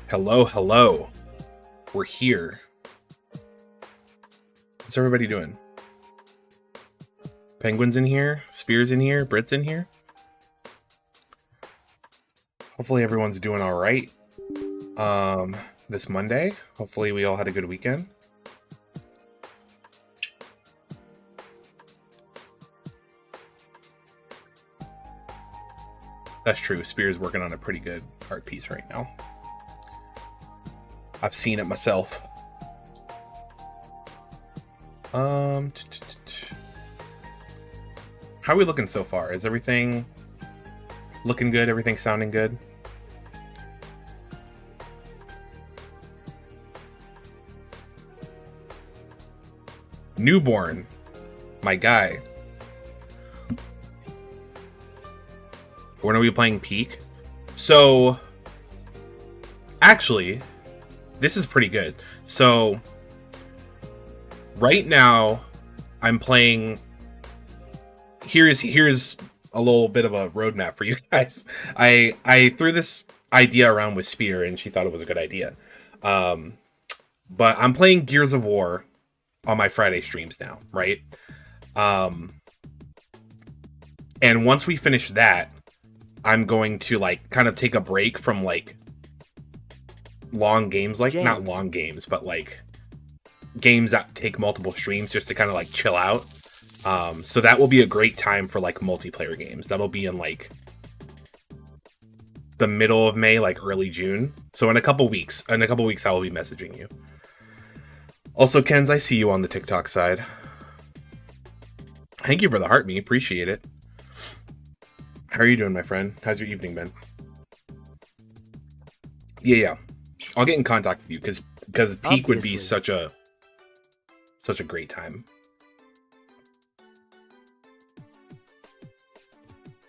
Hello, hello. We're here. What's everybody doing? Penguin's in here, Spears in here, Brit's in here. Hopefully everyone's doing all right. This Monday. Hopefully we all had a good weekend. That's true. Spears working on a pretty good art piece right now. I've seen it myself. How are we looking so far? Is everything looking good? Everything sounding good? Newborn, my guy. When are we playing Peak? So, actually, this is pretty good. So, right now, I'm playing. Here's a little bit of a roadmap for you guys. I threw this idea around with Spear, and she thought it was a good idea. But I'm playing Gears of War on my Friday streams now, right? And once we finish that, I'm going to like kind of take a break from like long games, like not long games, but like games that take multiple streams just to kind of like chill out. So that will be a great time for like multiplayer games. That'll be in like the middle of May, like early June. So in a couple weeks, I will be messaging you. Also, Kenz, I see you on the TikTok side. Thank you for the heart me, appreciate it. How are you doing, my friend? How's your evening been? Yeah. I'll get in contact with you because peak would be such a great time.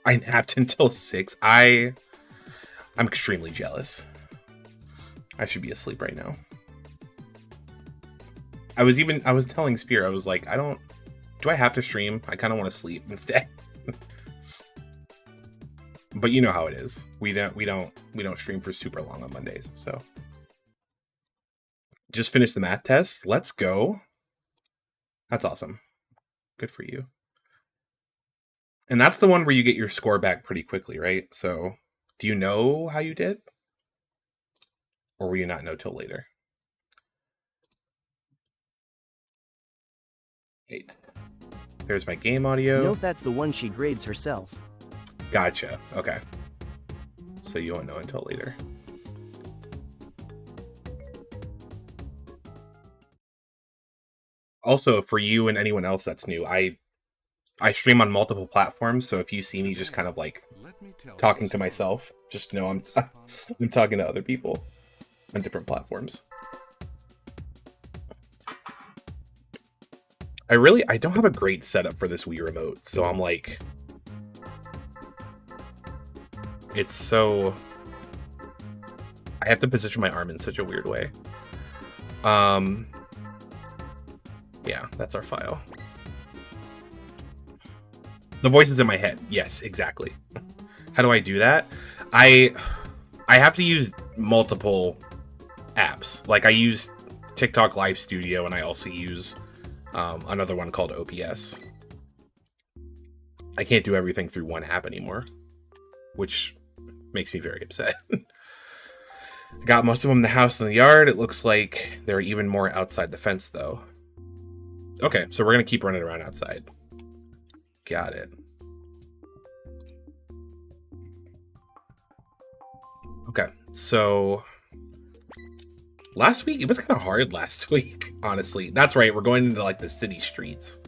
I napped until 6. I'm extremely jealous. I should be asleep right now. I was telling Spear, I was like, do I have to stream? I kind of want to sleep instead. But you know how it is. We don't stream for super long on Mondays, so just finished the math test. Let's go. That's awesome. Good for you. And that's the one where you get your score back pretty quickly, right? So do you know how you did? Or will you not know till later? 8. There's my game audio. Note that's the one she grades herself. Gotcha. Okay. So you won't know until later. Also, for you and anyone else that's new, I stream on multiple platforms, so if you see me just kind of like talking to myself, just know I'm talking to other people on different platforms. I don't have a great setup for this Wii remote, so I'm like, it's so, I have to position my arm in such a weird way. Yeah, that's our file. The voice is in my head. Yes, exactly. How do I do that? I have to use multiple apps. Like I use TikTok Live Studio, and I also use another one called OBS. I can't do everything through one app anymore, which makes me very upset. I got most of them in the house and the yard. It looks like there are even more outside the fence, though. Okay, so we're going to keep running around outside. Got it. Okay, so last week, it was kind of hard last week, honestly. That's right, we're going into like the city streets.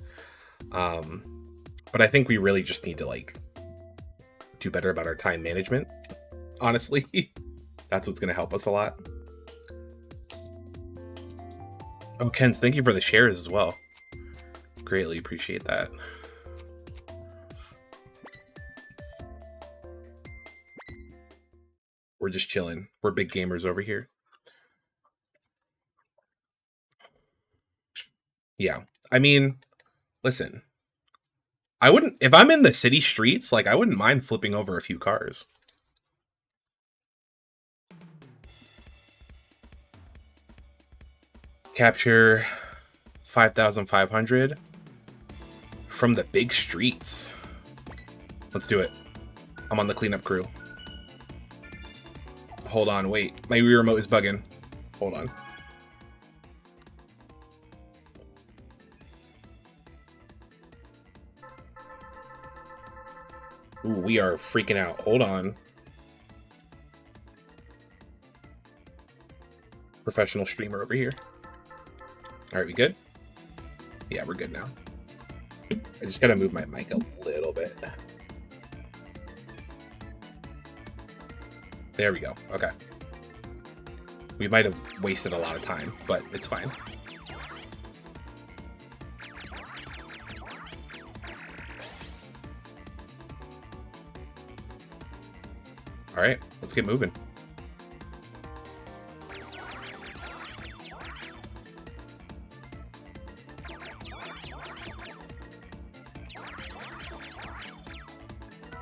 But I think we really just need to like do better about our time management, honestly. That's what's going to help us a lot. Oh, Kens, thank you for the shares as well. Greatly appreciate that. We're just chilling. We're big gamers over here. Yeah. I mean, listen. I wouldn't, if I'm in the city streets, like I wouldn't mind flipping over a few cars. Capture 5,500 from the big streets. Let's do it. I'm on the cleanup crew. Hold on, wait. My Wii remote is bugging. Hold on. Ooh, we are freaking out. Hold on. Professional streamer over here. All right, we good? Yeah, we're good now. I just gotta move my mic a little bit. There we go. Okay. We might have wasted a lot of time, but it's fine. All right, let's get moving.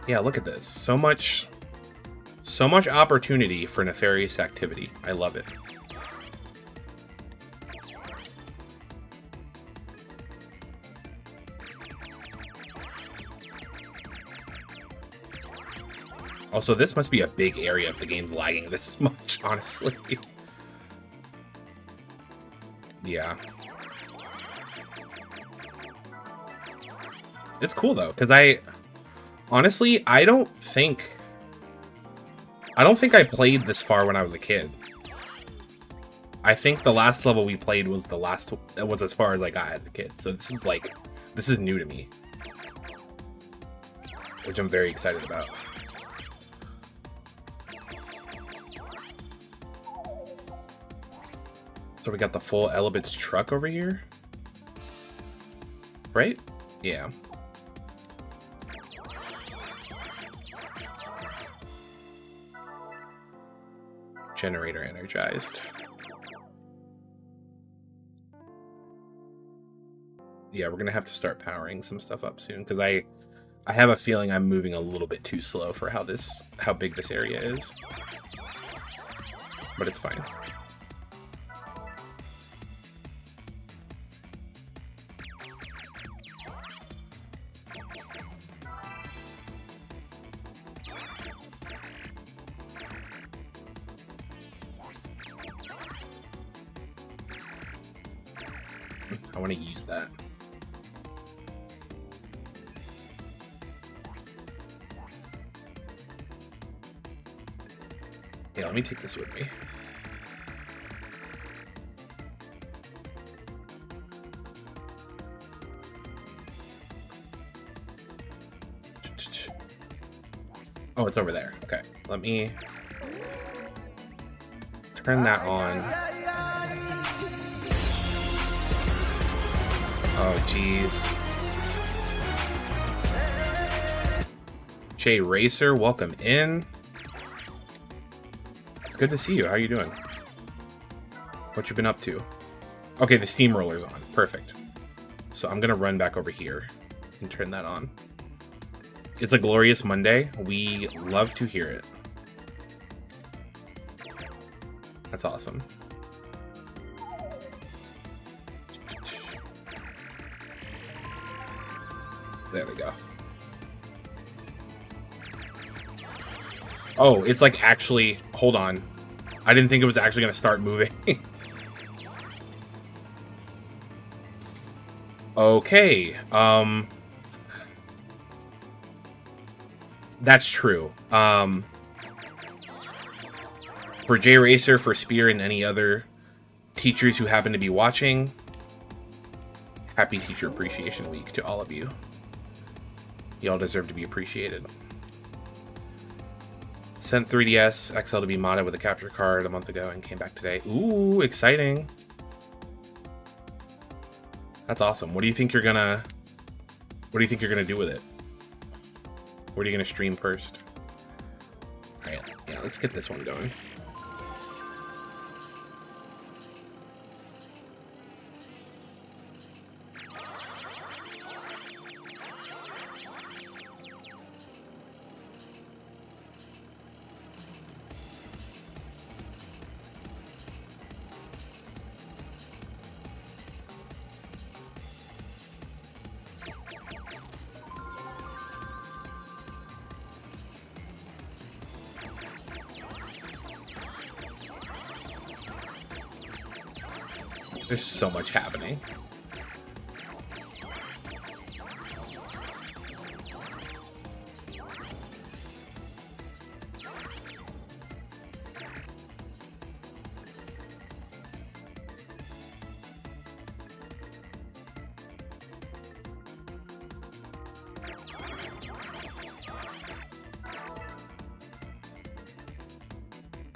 Yeah, look at this. So much opportunity for nefarious activity. I love it. Also, this must be a big area if the game's lagging this much, honestly. Yeah. It's cool, though, because honestly, I don't think I played this far when I was a kid. I think the last level we played was was as far as I got as a kid. So this is new to me. which I'm very excited about. So we got the full Elebits truck over here, right? Yeah. Generator energized. Yeah, we're gonna have to start powering some stuff up soon because I have a feeling I'm moving a little bit too slow for how big this area is. But it's fine. I want to use that. Yeah, let me take this with me. Oh, it's over there. Okay, let me turn that on. Oh, jeez. Jay Racer, welcome in. It's good to see you. How you doing? What you been up to? Okay, the steamroller's on. Perfect. So I'm gonna run back over here and turn that on. It's a glorious Monday. We love to hear it. That's awesome. There we go. Oh, it's like actually, hold on. I didn't think it was actually going to start moving. Okay. That's true. For J Racer, for Spear, and any other teachers who happen to be watching, happy Teacher Appreciation Week to all of you. Y'all deserve to be appreciated. Sent 3DS XL to be modded with a capture card a month ago and came back today. Ooh, exciting. That's awesome. What do you think you're gonna do with it? What are you gonna stream first? Alright, yeah, let's get this one going. There's so much happening.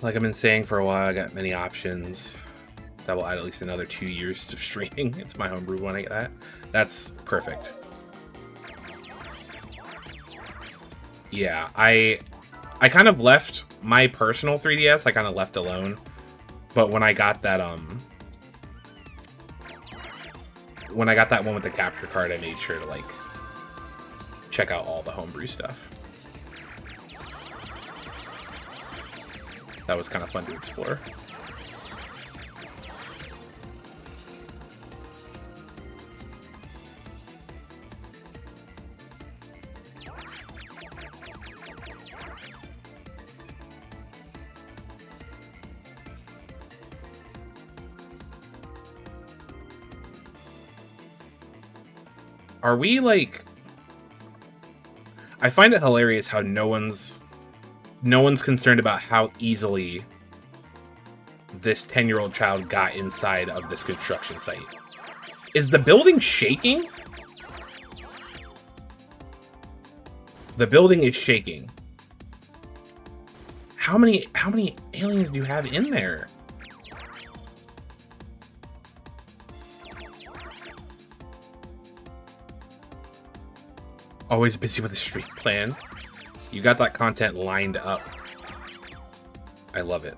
Like I've been saying for a while, I got many options. That will add at least another 2 years to streaming. It's my homebrew when I get that. That's perfect. Yeah, I kind of left my personal 3DS, I kind of left alone. But when I got that one with the capture card, I made sure to like check out all the homebrew stuff. That was kind of fun to explore. Are we like... I find it hilarious how no one's concerned about how easily this 10-year-old child got inside of this construction site. Is the building shaking? The building is shaking. How many aliens do you have in there? Always busy with a street plan. You got that content lined up. I love it.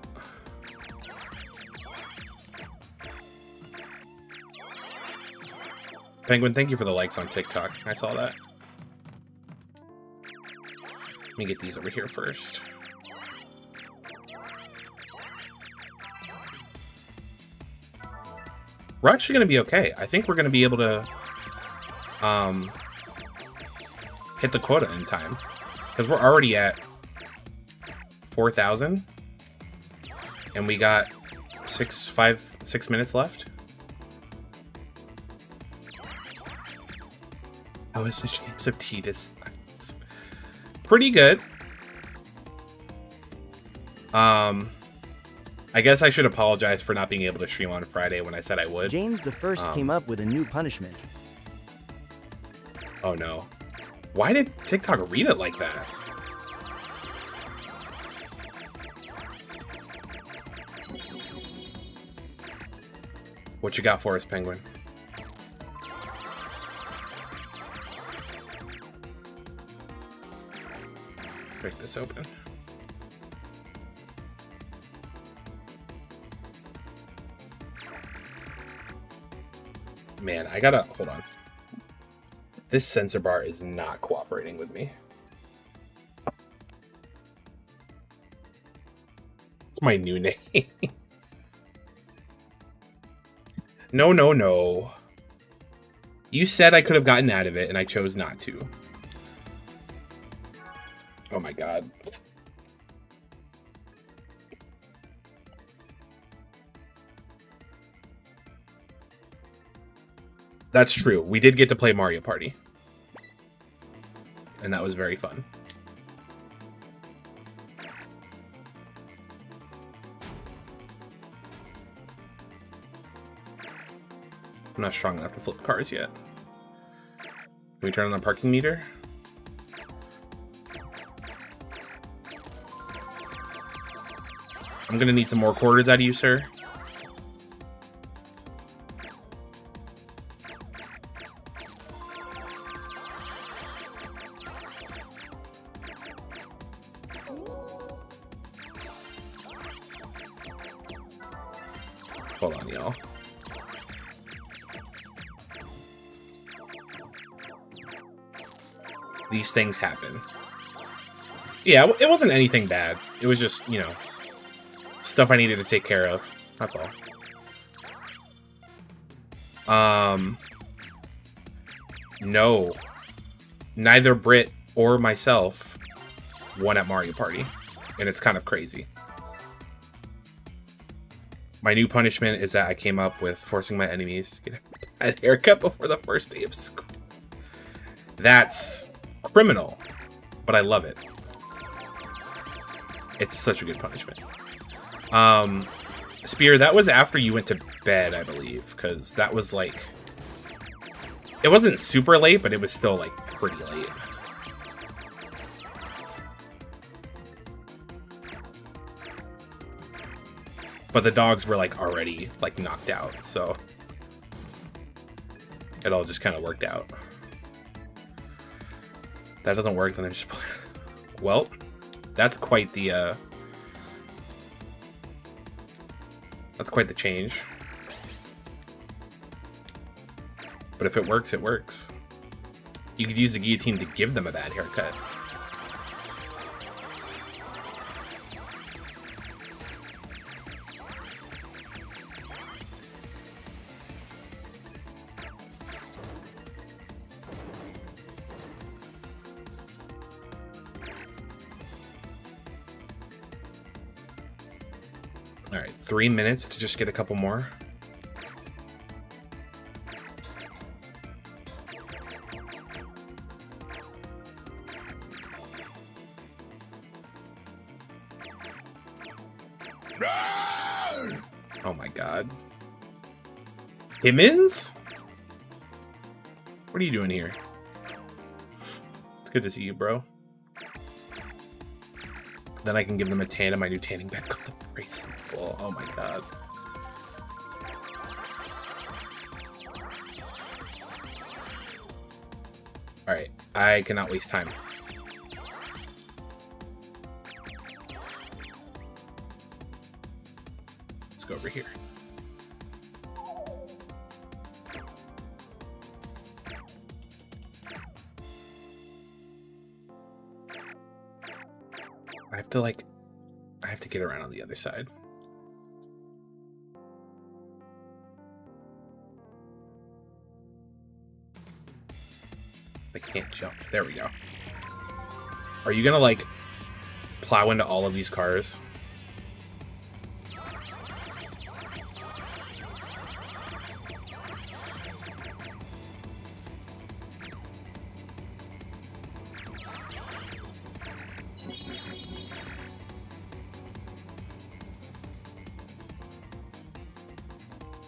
Penguin, thank you for the likes on TikTok. I saw that. Let me get these over here first. We're actually going to be okay. I think we're going to be able to hit the quota in time. Because we're already at 4,000. And we got 6 minutes left. How is the shapes of tea designs? Pretty good. I guess I should apologize for not being able to stream on Friday when I said I would. James the First came up with a new punishment. Oh no. Why did TikTok read it like that? What you got for us, Penguin? Break this open. Man, I gotta hold on. This sensor bar is not cooperating with me. It's my new name. No, no, no. You said I could have gotten out of it, and I chose not to. Oh my god. That's true. We did get to play Mario Party. And that was very fun. I'm not strong enough to flip cars yet. Can we turn on the parking meter? I'm gonna need some more quarters out of you, sir. Hold on, y'all. These things happen. Yeah, it wasn't anything bad. It was just, you know, stuff I needed to take care of. That's all. No. Neither Brit or myself won at Mario Party. And it's kind of crazy. My new punishment is that I came up with forcing my enemies to get a haircut before the first day of school. That's criminal, but I love it. It's such a good punishment. Spear, that was after you went to bed, I believe, because that was like... It wasn't super late, but it was still like pretty late. But the dogs were like already like knocked out, so it all just kind of worked out. If that doesn't work, then I just well, that's quite the change. But if it works, it works. You could use the guillotine to give them a bad haircut. All right, 3 minutes to just get a couple more. Oh my god. Himmins? What are you doing here? It's good to see you, bro. Then I can give them a tan in my new tanning bed called the Brace. Oh my god. Alright, I cannot waste time. Let's go over here. I have to get around on the other side. I can't jump. There we go. Are you gonna, like, plow into all of these cars?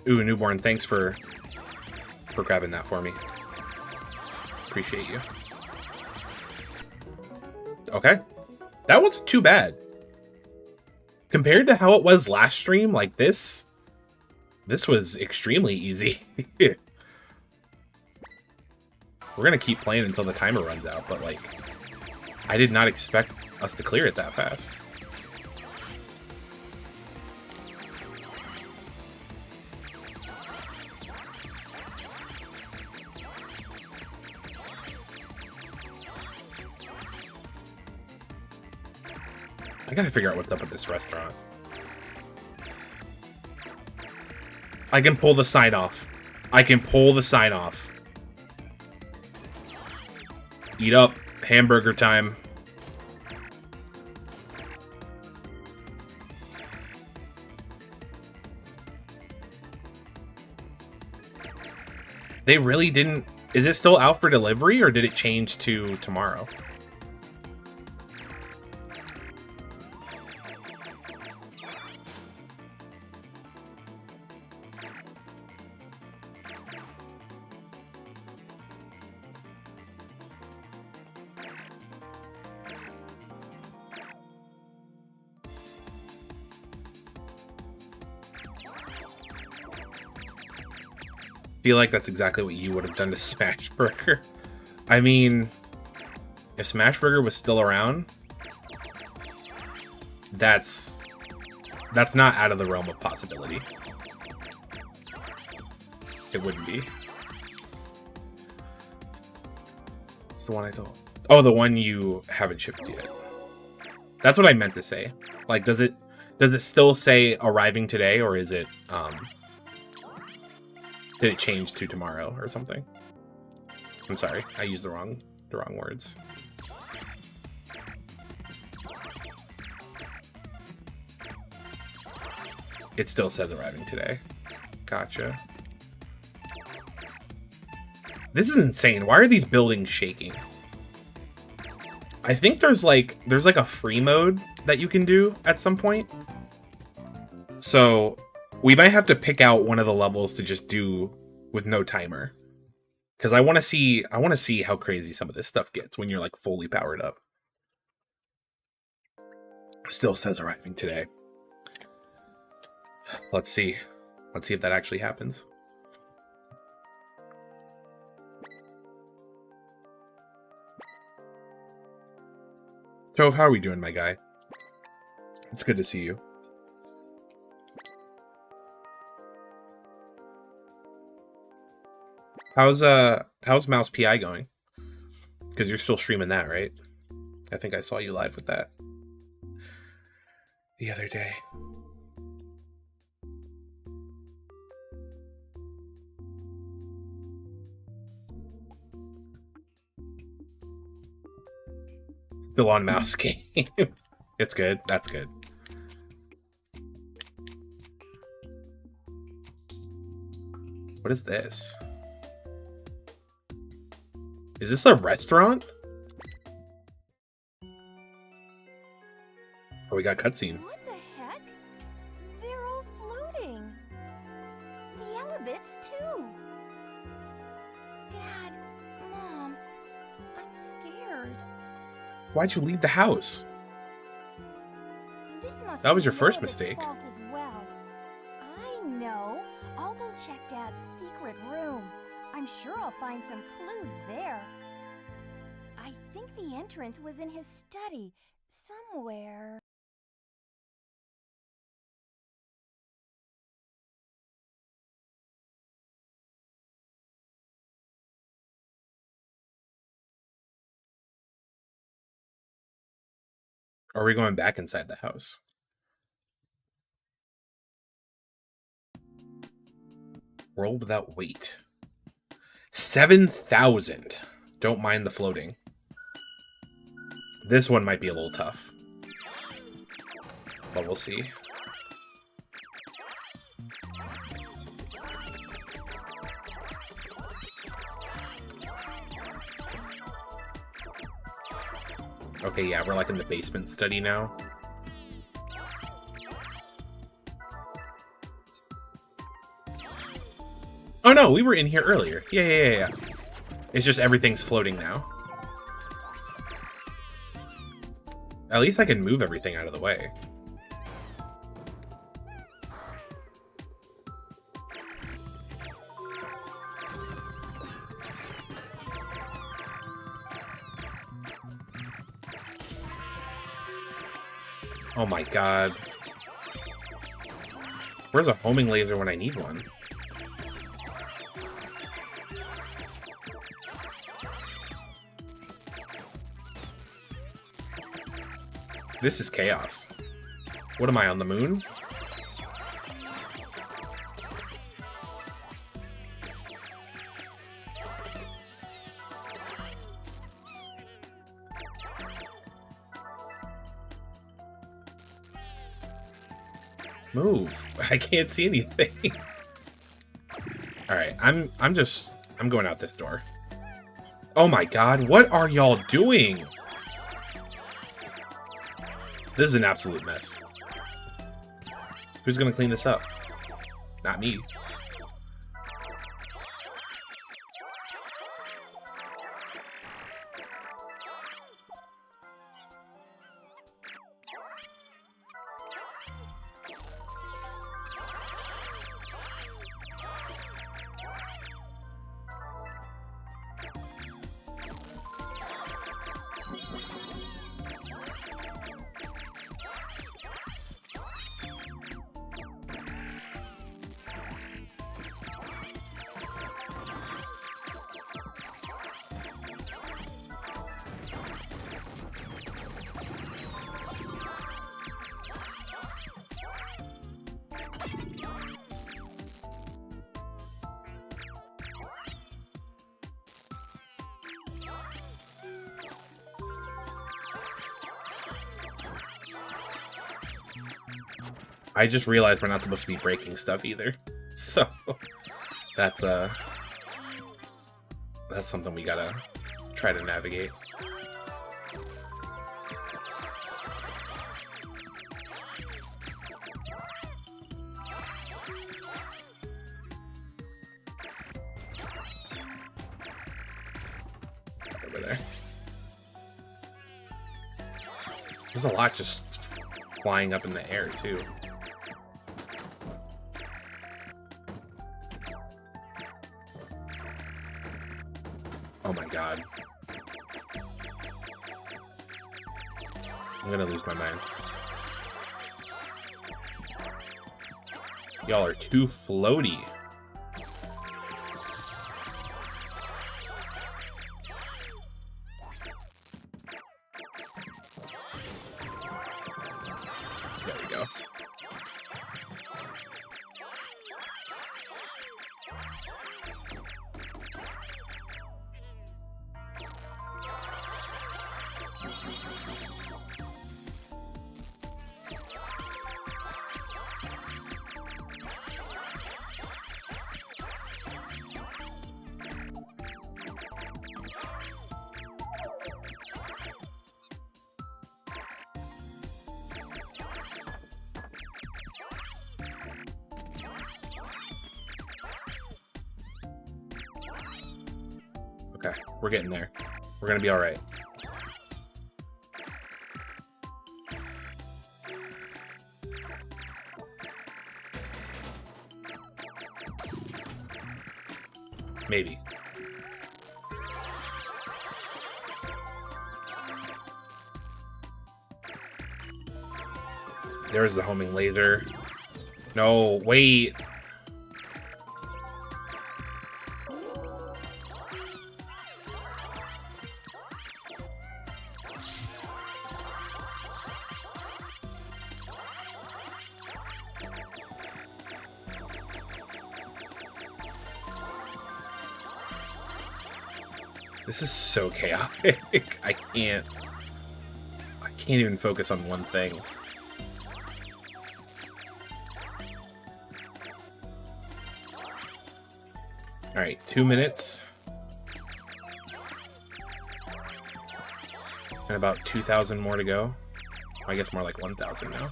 Ooh, Newborn, thanks for grabbing that for me. Appreciate you. Okay. That wasn't too bad. Compared to how it was last stream, like this was extremely easy. We're gonna keep playing until the timer runs out, but like, I did not expect us to clear it that fast. I gotta figure out what's up with this restaurant. I can pull the sign off. I can pull the sign off. Eat up. Hamburger time. They really didn't... Is it still out for delivery, or did it change to tomorrow? Feel like that's exactly what you would have done to Smashburger. I mean, if Smashburger was still around, that's not out of the realm of possibility. It wouldn't be. It's the one I told. Oh, the one you haven't shipped yet. That's what I meant to say. Like, does it still say arriving today, or is it did it change to tomorrow or something? I'm sorry, I used the wrong words. It still says arriving today. Gotcha. This is insane. Why are these buildings shaking? I think there's like a free mode that you can do at some point. So we might have to pick out one of the levels to just do with no timer. Because I want to see how crazy some of this stuff gets when you're like fully powered up. Still says arriving today. Let's see if that actually happens. Tove, how are we doing, my guy? It's good to see you. How's Mouse PI going? Because you're still streaming that, right? I think I saw you live with that the other day. Still on Mouse game. It's good. That's good. What is this? Is this a restaurant? Oh, we got cutscene. What the heck? They're all floating. The Elebits too. Dad, Mom, I'm scared. Why'd you leave the house? That was your be first Elebits' mistake. fault as well. I know. I'll go check Dad's secret room. I'm sure I'll find some clues there. I think the entrance was in his study, somewhere. Or are we going back inside the house? World without weight. 7,000. Don't mind the floating. This one might be a little tough. But we'll see. Okay, yeah, we're like in the basement study now. Oh no, we were in here earlier. Yeah. It's just everything's floating now. At least I can move everything out of the way. Oh my god. Where's a homing laser when I need one? This is chaos. What am I, on the moon? Move. I can't see anything. Alright, I'm going out this door. Oh my god, what are y'all doing? This is an absolute mess. Who's gonna clean this up? Not me. I just realized we're not supposed to be breaking stuff either. So that's something we gotta try to navigate. Over there. There's a lot just flying up in the air too. Oh my god. I'm gonna lose my mind. Y'all are too floaty. There we go. Okay, we're getting there. We're gonna be all right. Maybe. There's the homing laser. No, wait. This is so chaotic. I can't even focus on one thing. All right, 2 minutes. And about 2,000 more to go. I guess more like 1,000 now.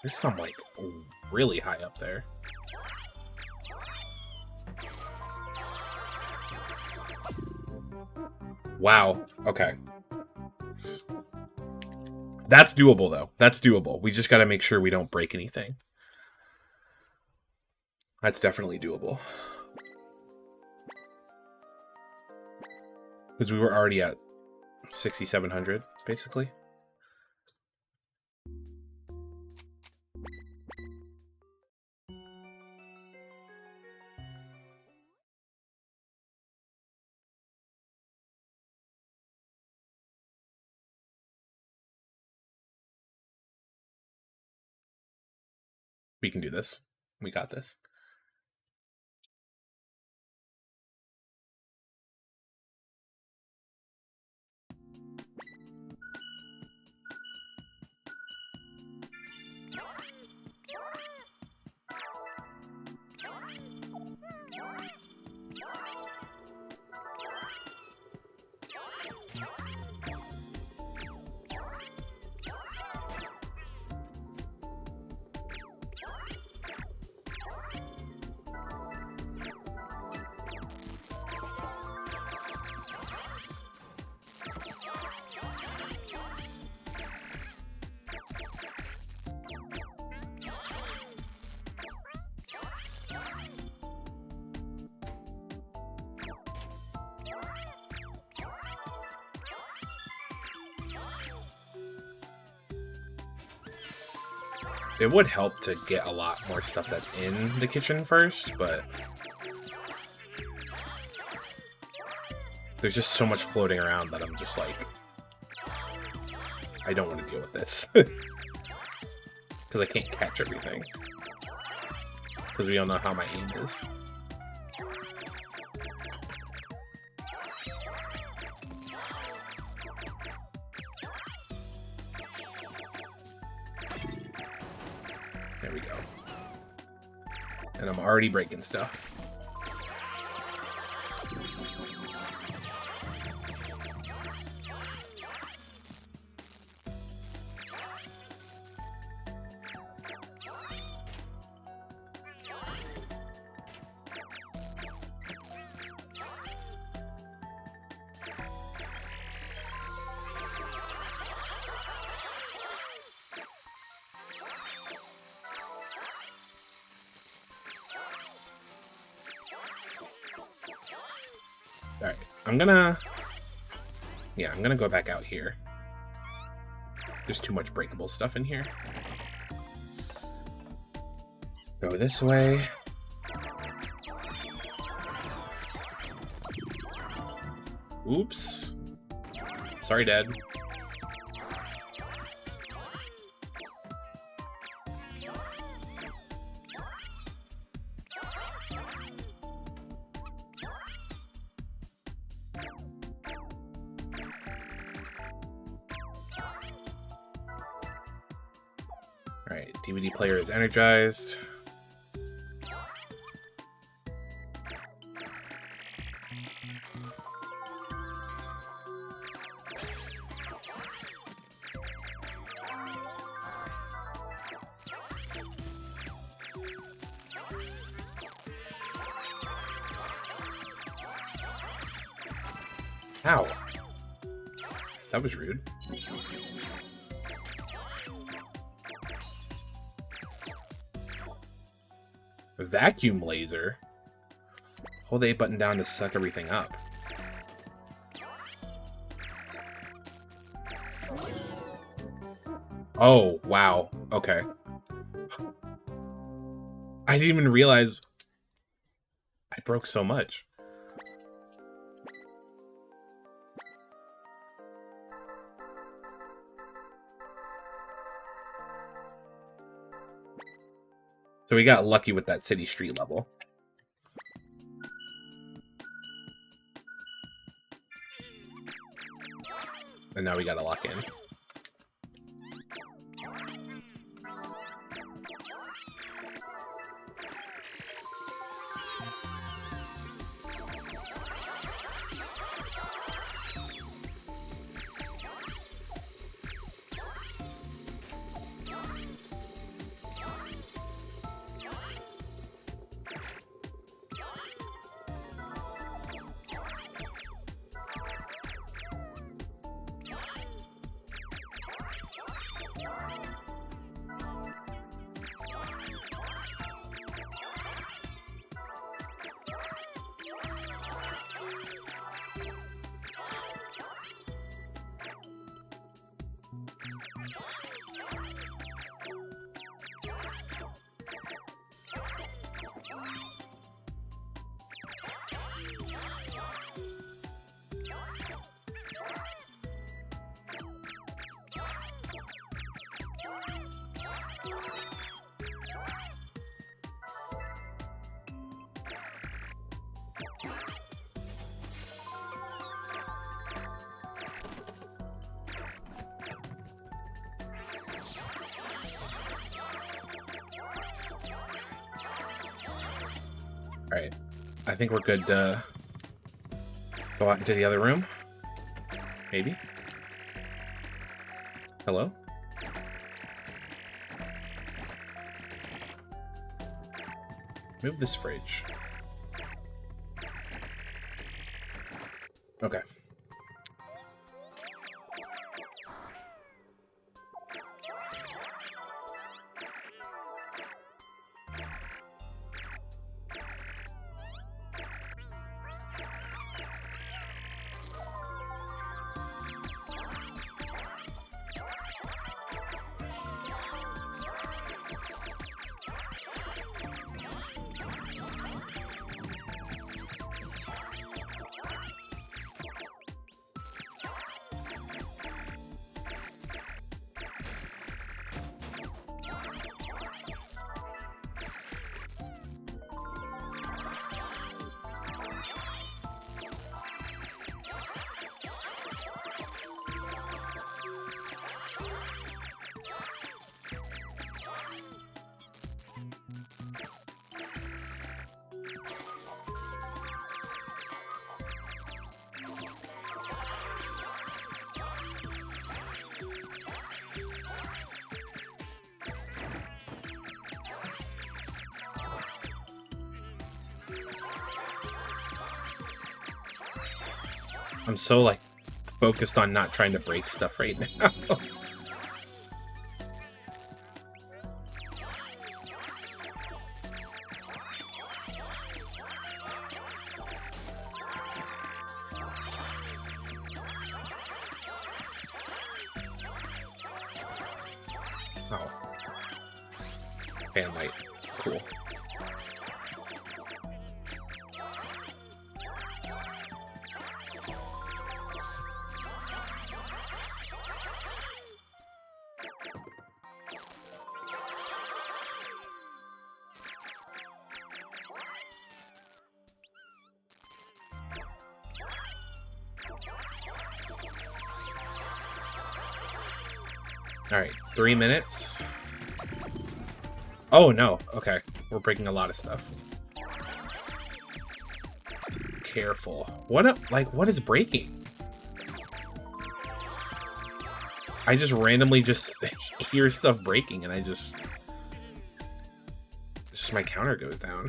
There's some, like, really high up there. Wow. Okay. That's doable, though. That's doable. We just got to make sure we don't break anything. That's definitely doable. Because we were already at 6,700, basically. We can do this. We got this. It would help to get a lot more stuff that's in the kitchen first, but there's just so much floating around that I'm just like, I don't want to deal with this. Because I can't catch everything. Because we don't know how my aim is. There we go. And I'm already breaking stuff. Alright, I'm gonna go back out here. There's too much breakable stuff in here. Go this way. Oops. Sorry, Dad. Alright, DVD player is energized. Ow. That was rude. Vacuum laser. Hold the A button down to suck everything up. Oh, wow. Okay. I didn't even realize I broke so much. So we got lucky with that city street level. And now we gotta lock in. Alright, I think we're good to go out into the other room. Maybe? Hello? Move this fridge. Okay. I'm so, like, focused on not trying to break stuff right now. Oh. Fan light. Cool. All right, 3 minutes. Oh no, okay. We're breaking a lot of stuff. Careful. What is breaking? I just randomly hear stuff breaking and just my counter goes down.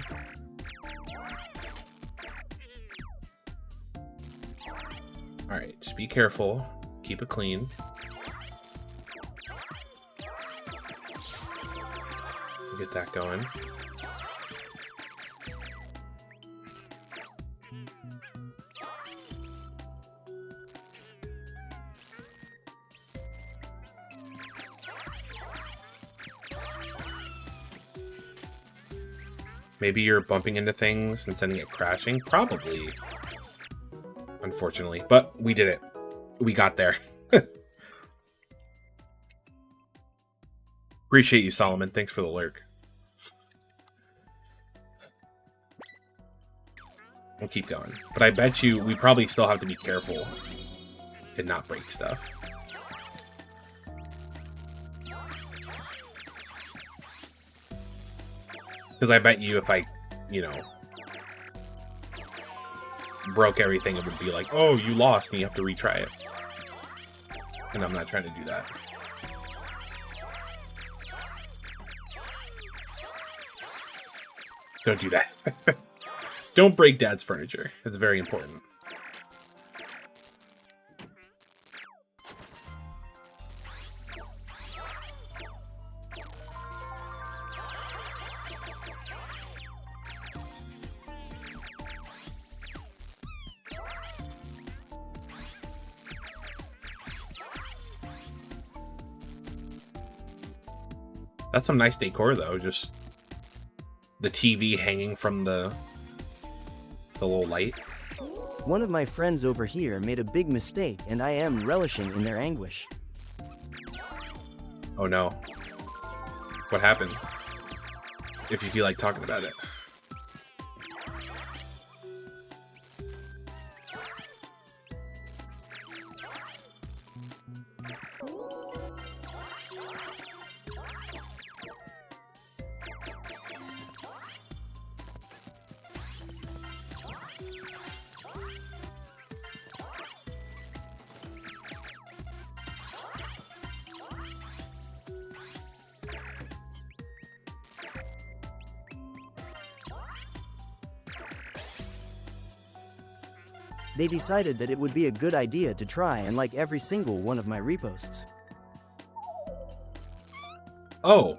All right, just be careful. Keep it clean. Get that going. Maybe you're bumping into things and sending it crashing. Probably. Unfortunately. But we did it. We got there. Appreciate you, Solomon. Thanks for the lurk. We'll keep going. But I bet you we probably still have to be careful and not break stuff. Because I bet you if I, you know, broke everything, it would be like, oh, you lost and you have to retry it. And I'm not trying to do that. Don't do that. Don't break Dad's furniture. It's very important. That's some nice decor, though. Just the TV hanging from the little light. One of my friends over here made a big mistake, and I am relishing in their anguish. Oh no. What happened? If you feel like talking about it. They decided that it would be a good idea to try and like every single one of my reposts. Oh.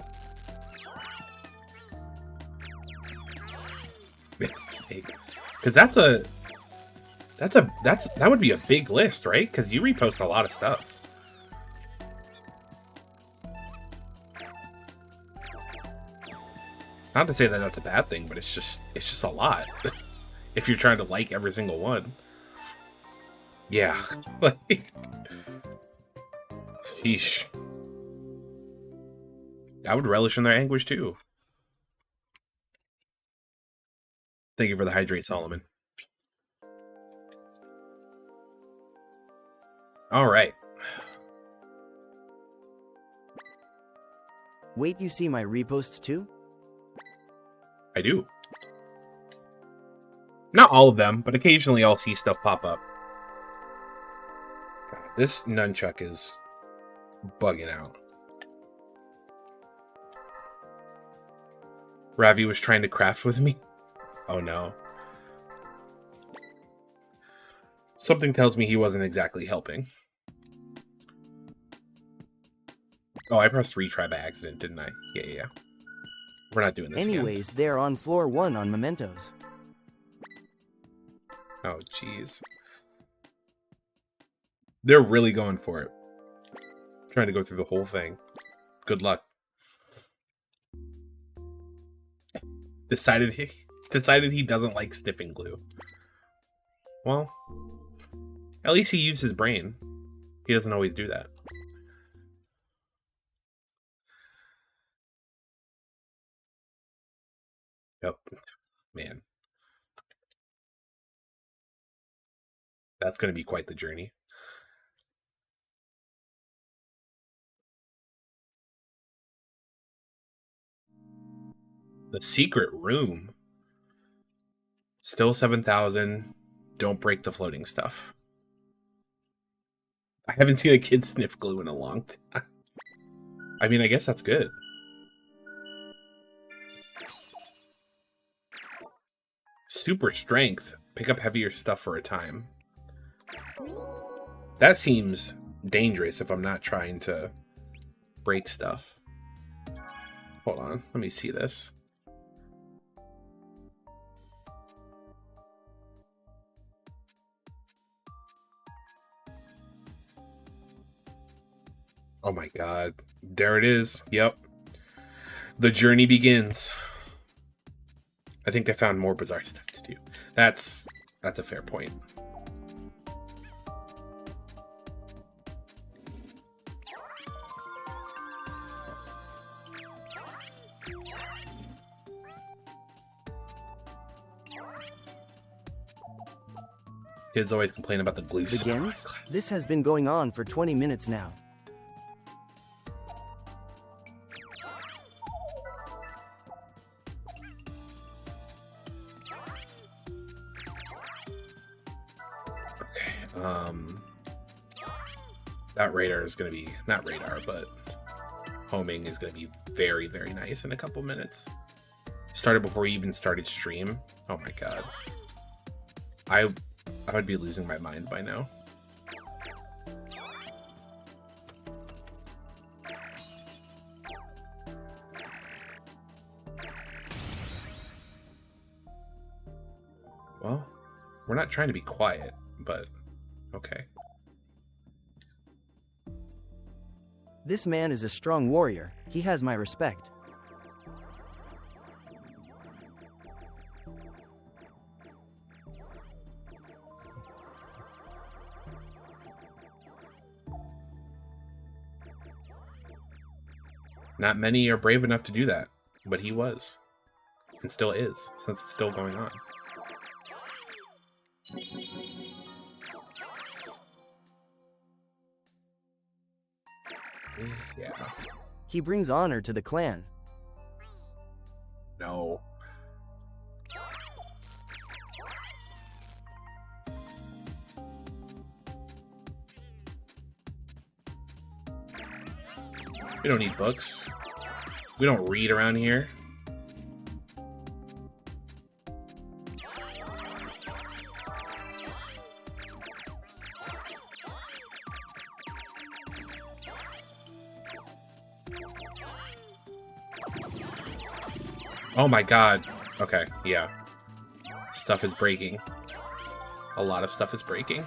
Because that would be a big list, right? Because you repost a lot of stuff. Not to say that that's a bad thing, but it's just a lot. If you're trying to like every single one. Yeah. Like, sheesh. I would relish in their anguish too. Thank you for the hydrate, Solomon. All right. Wait, you see my reposts too? I do. Not all of them, but occasionally I'll see stuff pop up. God, this nunchuck is bugging out. Ravi was trying to craft with me. Oh no. Something tells me he wasn't exactly helping. Oh, I pressed retry by accident, didn't I? Yeah. We're not doing this Anyways, again. they're on floor 1 on mementos. Oh, jeez. They're really going for it. Trying to go through the whole thing. Good luck. Decided he doesn't like sniffing glue. Well, at least he used his brain. He doesn't always do that. Yep. Man. That's going to be quite the journey. The secret room. Still 7,000. Don't break the floating stuff. I haven't seen a kid sniff glue in a long time. I mean, I guess that's good. Super strength. Pick up heavier stuff for a time. That seems dangerous if I'm not trying to break stuff. Hold on. Let me see this. Oh my god. There it is. Yep. The journey begins. I think they found more bizarre stuff to do. That's a fair point. Kids always complain about the glue. Begins? This has been going on for 20 minutes now. That radar is going to be, not radar, but homing is going to be very, very nice in a couple minutes. Started before we even started stream. Oh my god. I would be losing my mind by now. Well, we're not trying to be quiet, but okay. This man is a strong warrior. He has my respect. Not many are brave enough to do that, but he was. And still is, since it's still going on. Yeah. He brings honor to the clan. No. We don't need books. We don't read around here. Oh my god. Okay, yeah. Stuff is breaking. A lot of stuff is breaking.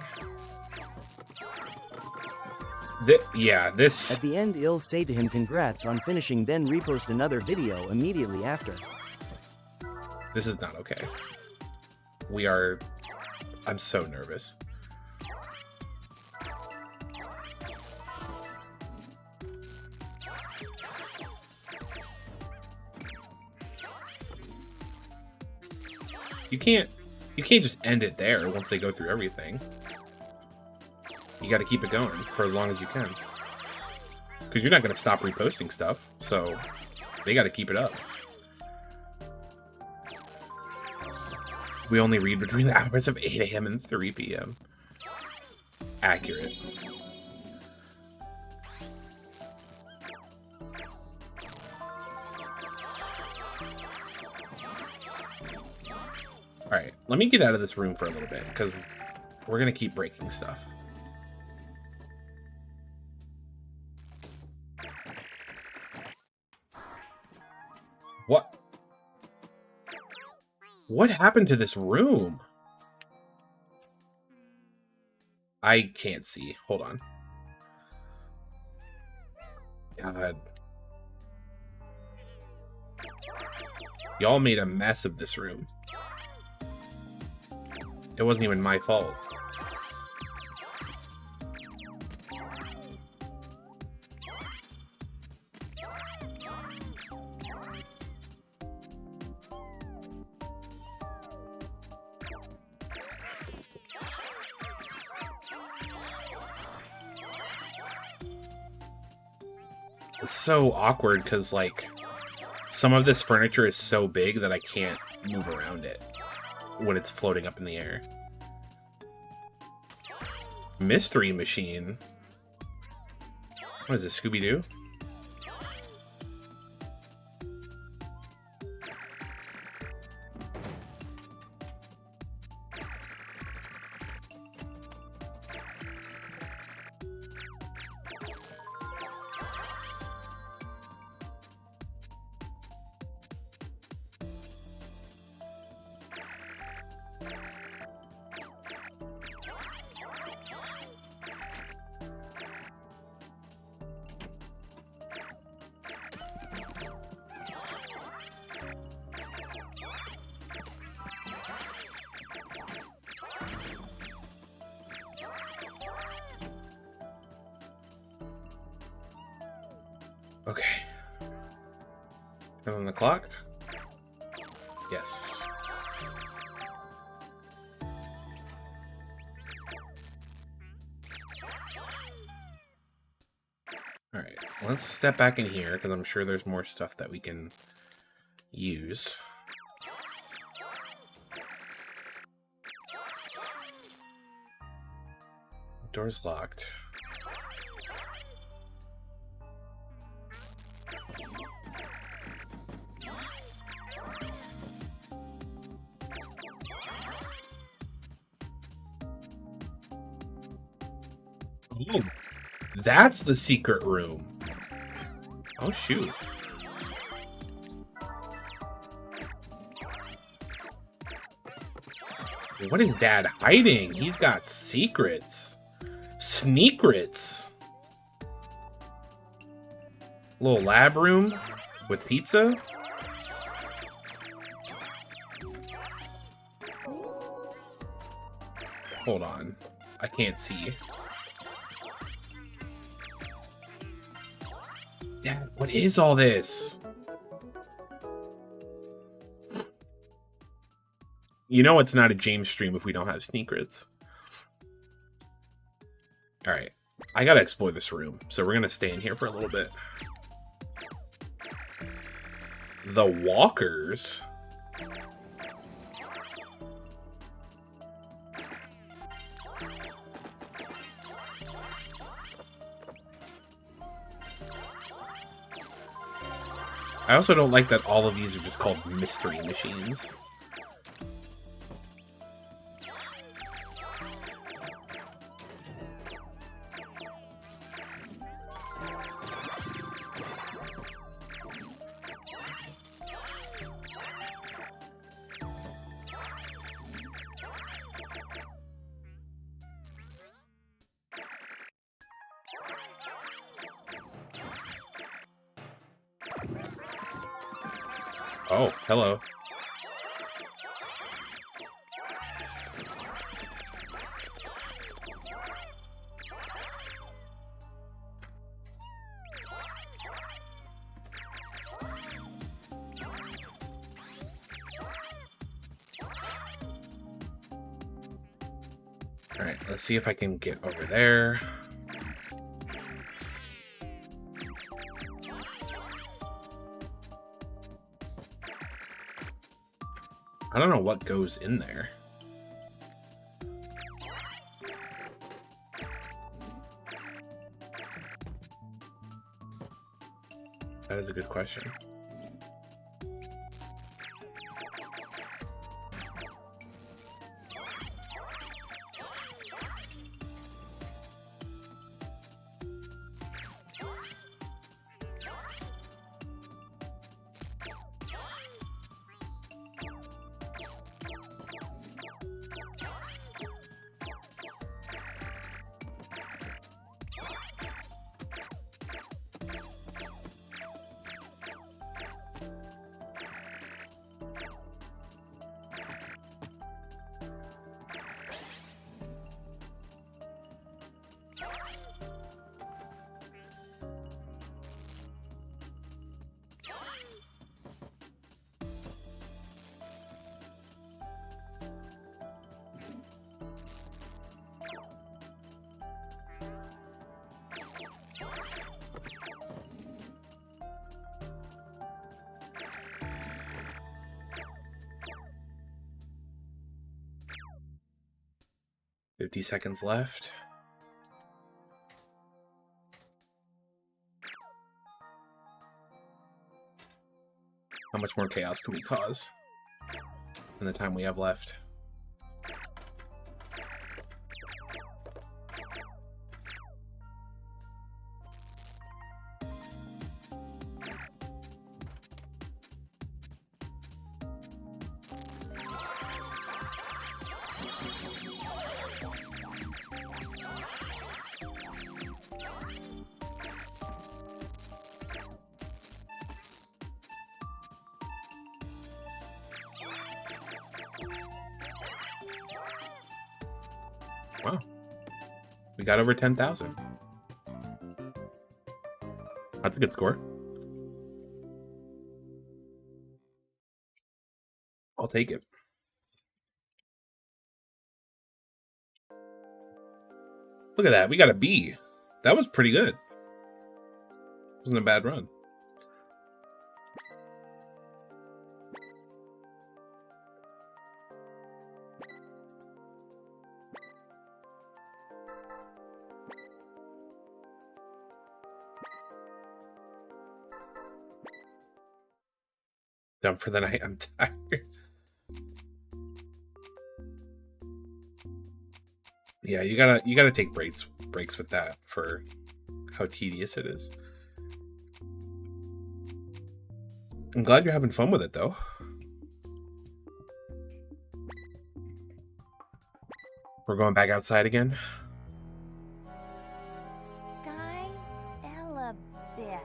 Yeah, this... At the end, I'll say to him congrats on finishing, then repost another video immediately after. This is not okay. We are... I'm so nervous. You can't just end it there once they go through everything. You got to keep it going for as long as you can. Because you're not going to stop reposting stuff, so they got to keep it up. We only read between the hours of 8 a.m. and 3 p.m. Accurate. Alright, let me get out of this room for a little bit, because we're going to keep breaking stuff. What? What happened to this room? I can't see. Hold on. God. Y'all made a mess of this room. It wasn't even my fault. It's so awkward because, like, some of this furniture is so big that I can't move around it when it's floating up in the air. Mystery machine? What is this, Scooby-Doo? And then the clock. Yes. Alright, let's step back in here, because I'm sure there's more stuff that we can use. Door's locked. Oh, that's the secret room. Oh, shoot. What is Dad hiding? He's got secrets. Sneakrets. Little lab room with pizza. Hold on. I can't see. Dad, what is all this? You know it's not a James stream if we don't have sneakrets. Alright. I gotta explore this room, so we're gonna stay in here for a little bit. The walkers? I also don't like that all of these are just called mystery machines. Oh, hello. All right, let's see if I can get over there. I don't know what goes in there. That is a good question. $50 left. How much more chaos can we cause in the time we have left? Wow. We got over 10,000. That's a good score. take it. Look at that. We got a B. That was pretty good. Wasn't a bad run. Done for the night. I'm tired. Yeah, you gotta take breaks with that for how tedious it is. I'm glad you're having fun with it though. We're going back outside again. Sky Elebit.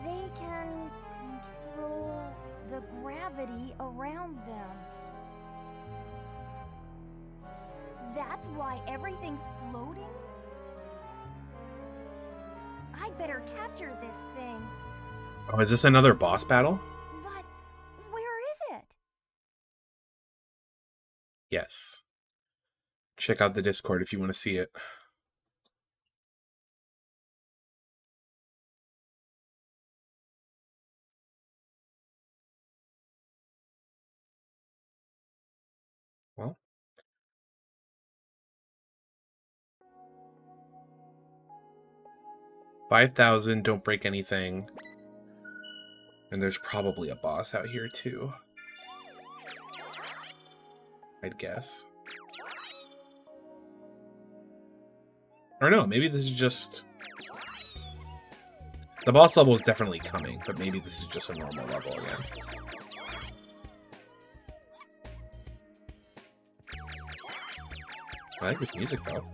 They can control the gravity around them. That's why everything's floating? I'd better capture this thing. Oh, is this another boss battle? But where is it? Yes. Check out the Discord if you want to see it. Well. 5,000, don't break anything. And there's probably a boss out here too. I'd guess. Or no, maybe this is just... The boss level is definitely coming, but maybe this is just a normal level again. I like this music though.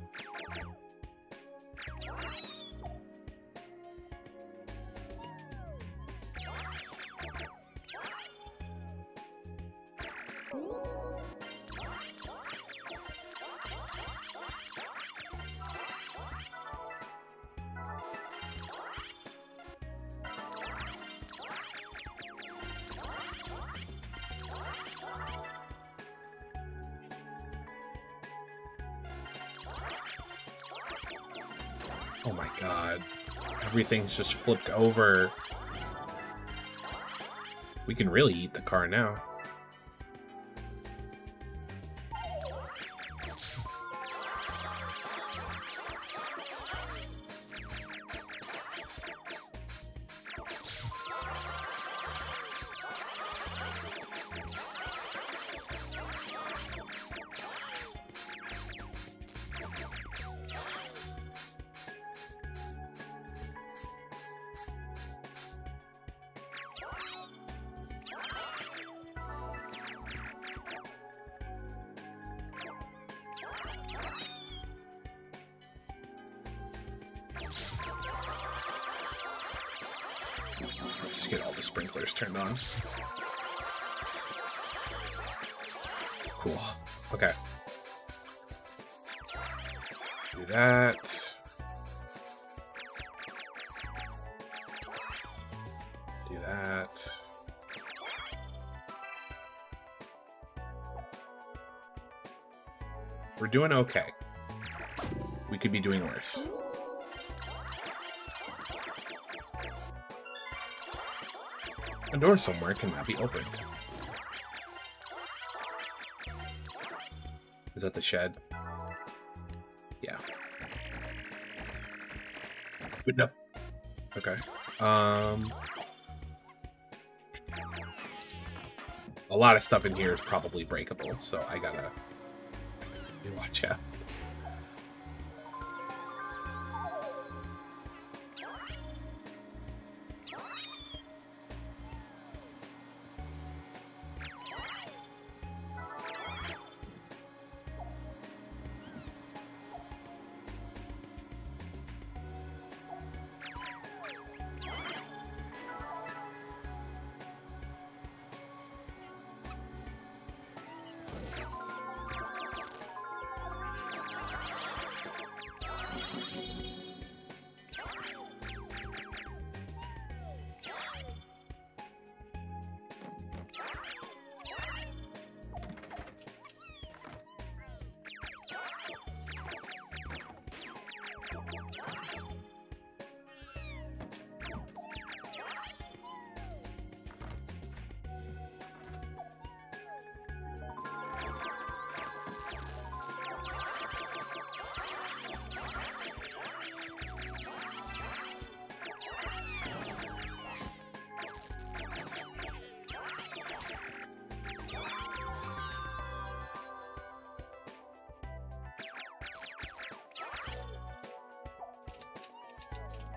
Oh my god. Everything's just flipped over. We can really eat the car now. Just get all the sprinklers turned on. Cool. Okay. Do that. Do that. We're doing okay. We could be doing worse. A door somewhere cannot be opened. Is that the shed? Yeah. Wait, no. Okay. A lot of stuff in here is probably breakable, so I gotta watch out.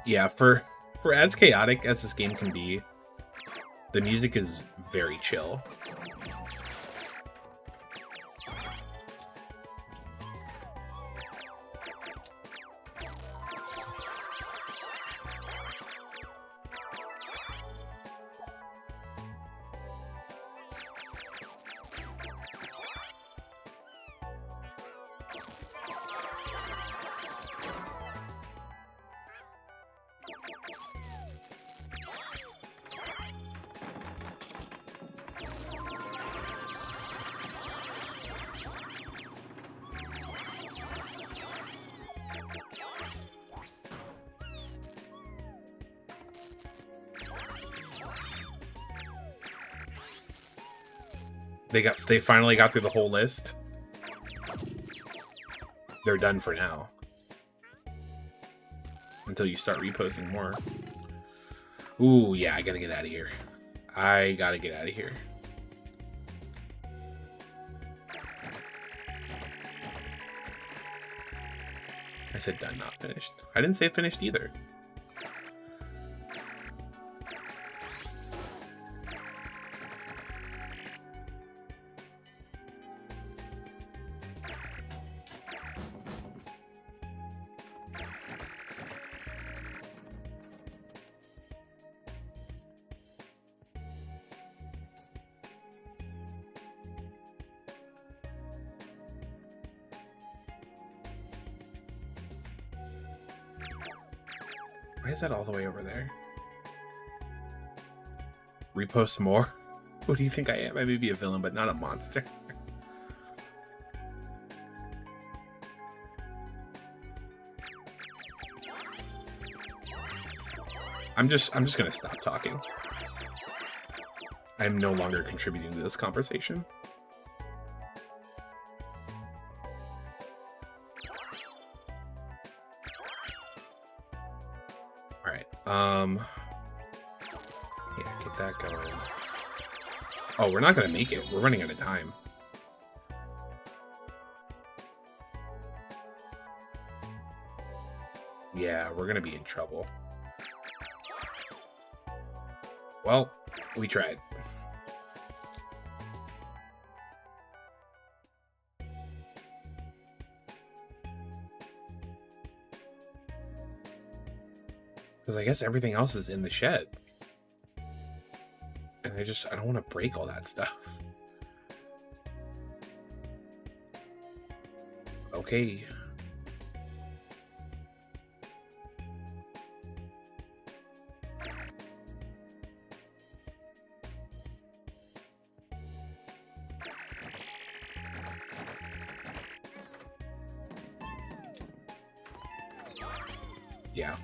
Yeah, for as chaotic as this game can be, the music is very chill. They finally got through the whole list. They're done for now. Until you start reposting more. Ooh, yeah, I gotta get out of here. I gotta get out of here. I said done, not finished. I didn't say finished either. Why is that all the way over there? Repost more? Who do you think I am? I may be a villain, but not a monster. I'm just gonna stop talking. I'm no longer contributing to this conversation. Yeah, get that going. Oh, we're not gonna make it. We're running out of time. Yeah, we're gonna be in trouble. Well, we tried. Because I guess everything else is in the shed. And I don't want to break all that stuff. Okay. Yeah.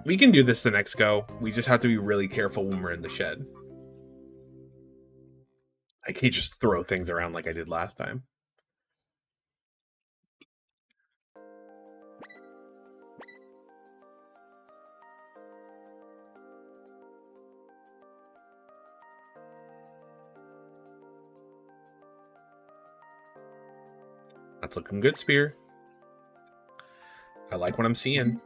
We can do this the next go. We just have to be really careful when we're in the shed. I can't just throw things around like I did last time. That's looking good, Spear. I like what I'm seeing.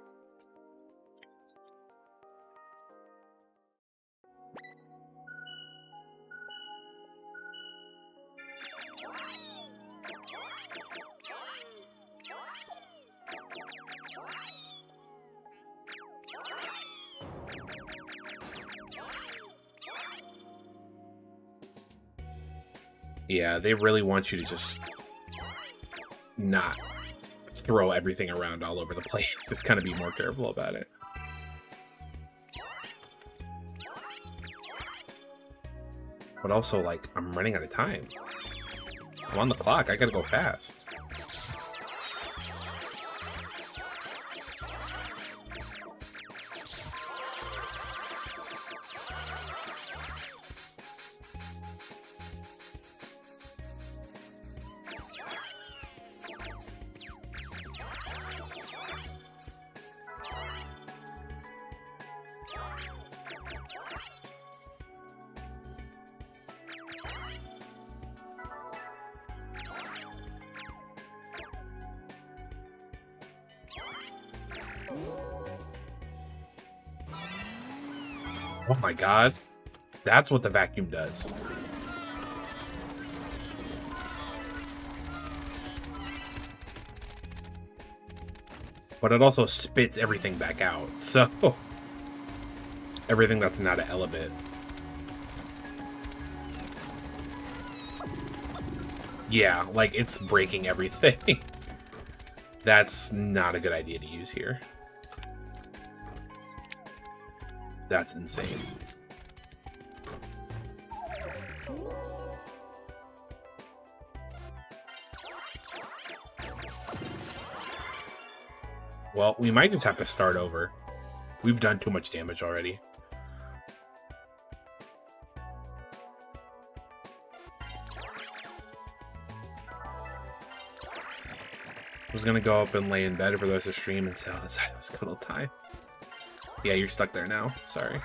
Yeah, they really want you to just not throw everything around all over the place. Just kind of be more careful about it. But also, like, I'm running out of time. I'm on the clock. I gotta go fast. Oh my god. That's what the vacuum does. But it also spits everything back out, so... everything that's not an Elebit. Yeah, like, it's breaking everything. That's not a good idea to use here. That's insane. Well, we might just have to start over. We've done too much damage already. I was gonna go up and lay in bed for the rest of the stream and sit on the side of this good old time. Yeah, you're stuck there now. Sorry.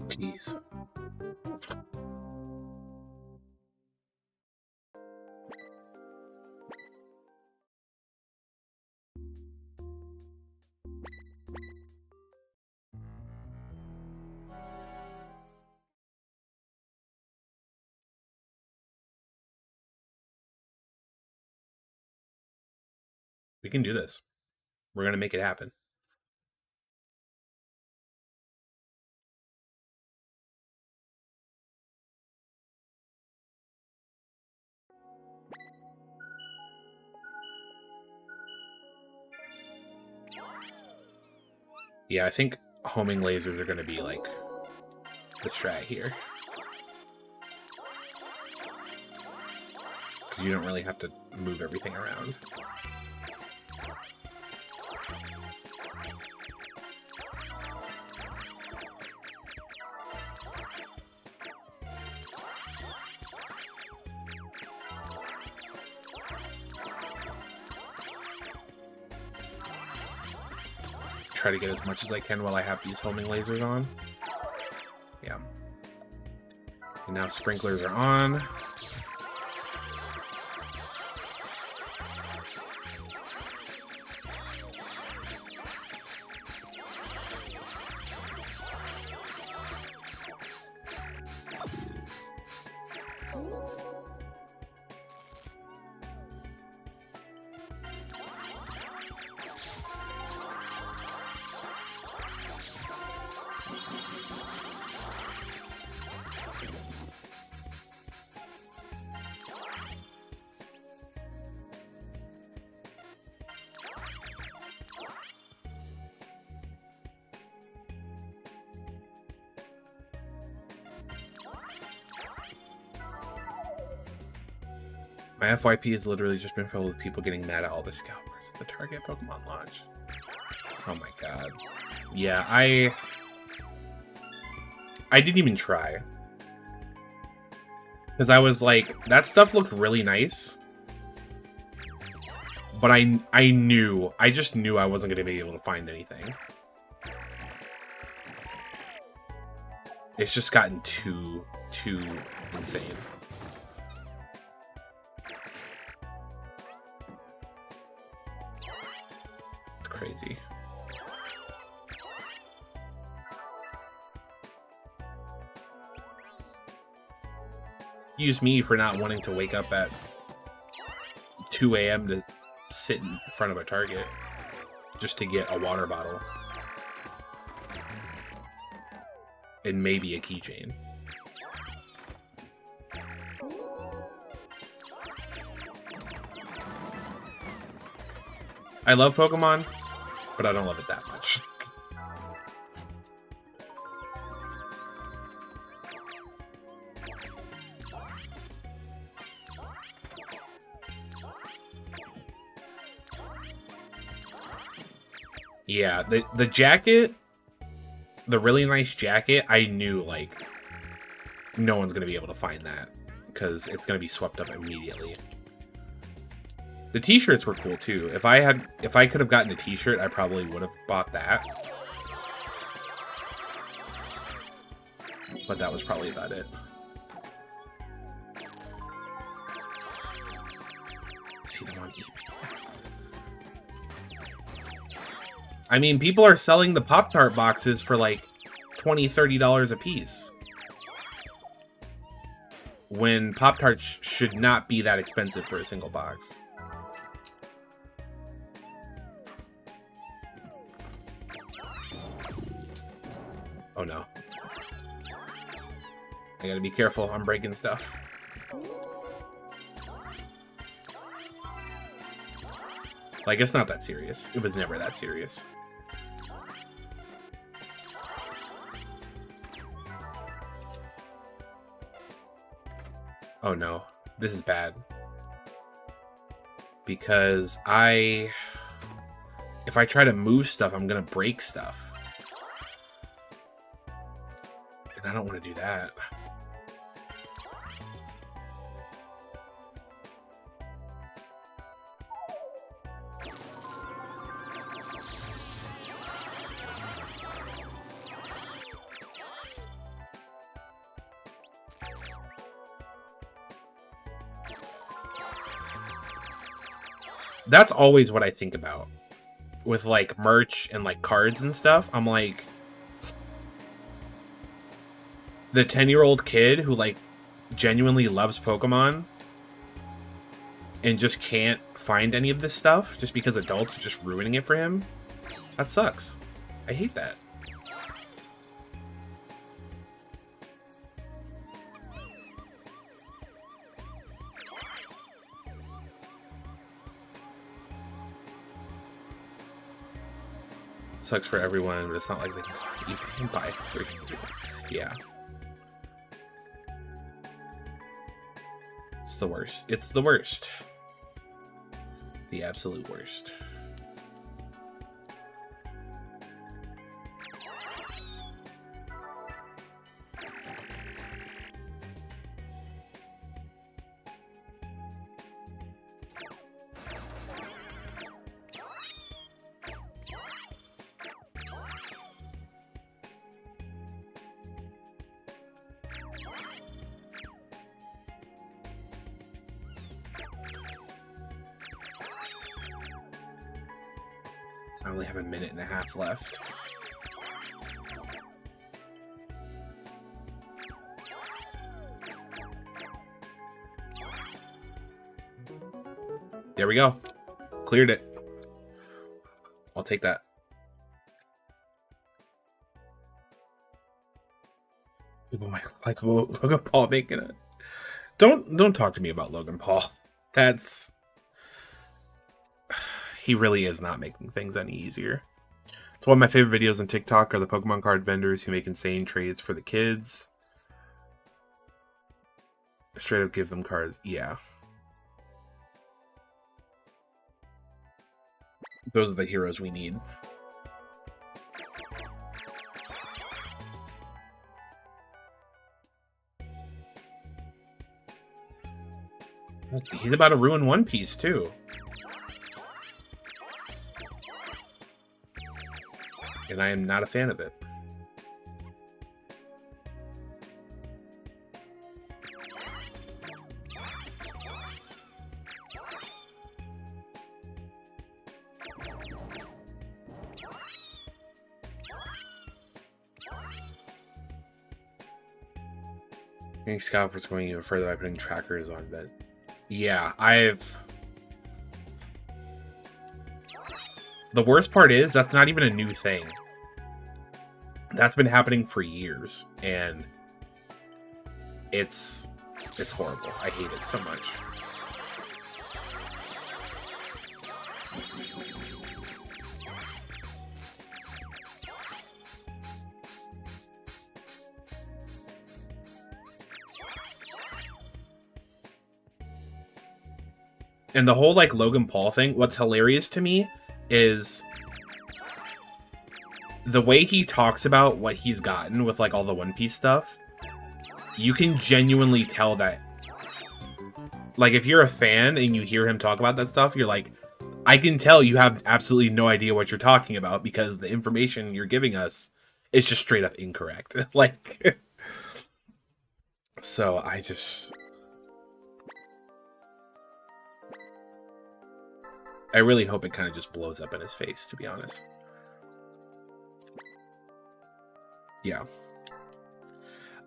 Jeez. We can do this. We're gonna make it happen. Yeah, I think homing lasers are going to be, like, the strat here. Because you don't really have to move everything around. Try to get as much as I can while I have these homing lasers on. Yeah. And now sprinklers are on. My FYP has literally just been filled with people getting mad at all the scalpers at the Target Pokemon launch. Oh my god. Yeah, I didn't even try. Because I was like, that stuff looked really nice. But I just knew I wasn't going to be able to find anything. It's just gotten too insane. Crazy. Use me for not wanting to wake up at 2 a.m. to sit in front of a Target just to get a water bottle and maybe a keychain. I love Pokemon, but I don't love it that much. Yeah, the jacket, the really nice jacket, I knew, like, no one's going to be able to find that because it's going to be swept up immediately. The t-shirts were cool too. If I could have gotten a t-shirt, I probably would have bought that. But that was probably about it. See them on eBay. I mean, people are selling the Pop-Tart boxes for like $20, $30 a piece. When Pop-Tarts should not be that expensive for a single box. Oh no. I gotta be careful, I'm breaking stuff. Like, it's not that serious. It was never that serious. Oh no, this is bad. Because if I try to move stuff, I'm gonna break stuff. And I don't want to do that. That's always what I think about with like merch and like cards and stuff. I'm like, the 10-year-old kid who like genuinely loves Pokemon and just can't find any of this stuff just because adults are just ruining it for him. That sucks. I hate that. Sucks for everyone, but it's not like they can buy free. Yeah. It's the worst. It's the worst. The absolute worst. I only have a minute and a half left. There we go. Cleared it. I'll take that. People might like Logan Paul making it. Don't talk to me about Logan Paul. That's... He really is not making things any easier. So one of my favorite videos on TikTok are the Pokemon card vendors who make insane trades for the kids. Straight up give them cards. Yeah. Those are the heroes we need. He's about to ruin One Piece too. And I am not a fan of it. I think scalpers going even further by putting trackers on that. Yeah, the worst part is that's not even a new thing. That's been happening for years, and it's horrible. I hate it so much. And the whole like Logan Paul thing, what's hilarious to me is the way he talks about what he's gotten with like all the One Piece stuff, you can genuinely tell that, like, if you're a fan and you hear him talk about that stuff, you're like, I can tell you have absolutely no idea what you're talking about because the information you're giving us is just straight up incorrect. Like, so I really hope it kind of just blows up in his face, to be honest. Yeah.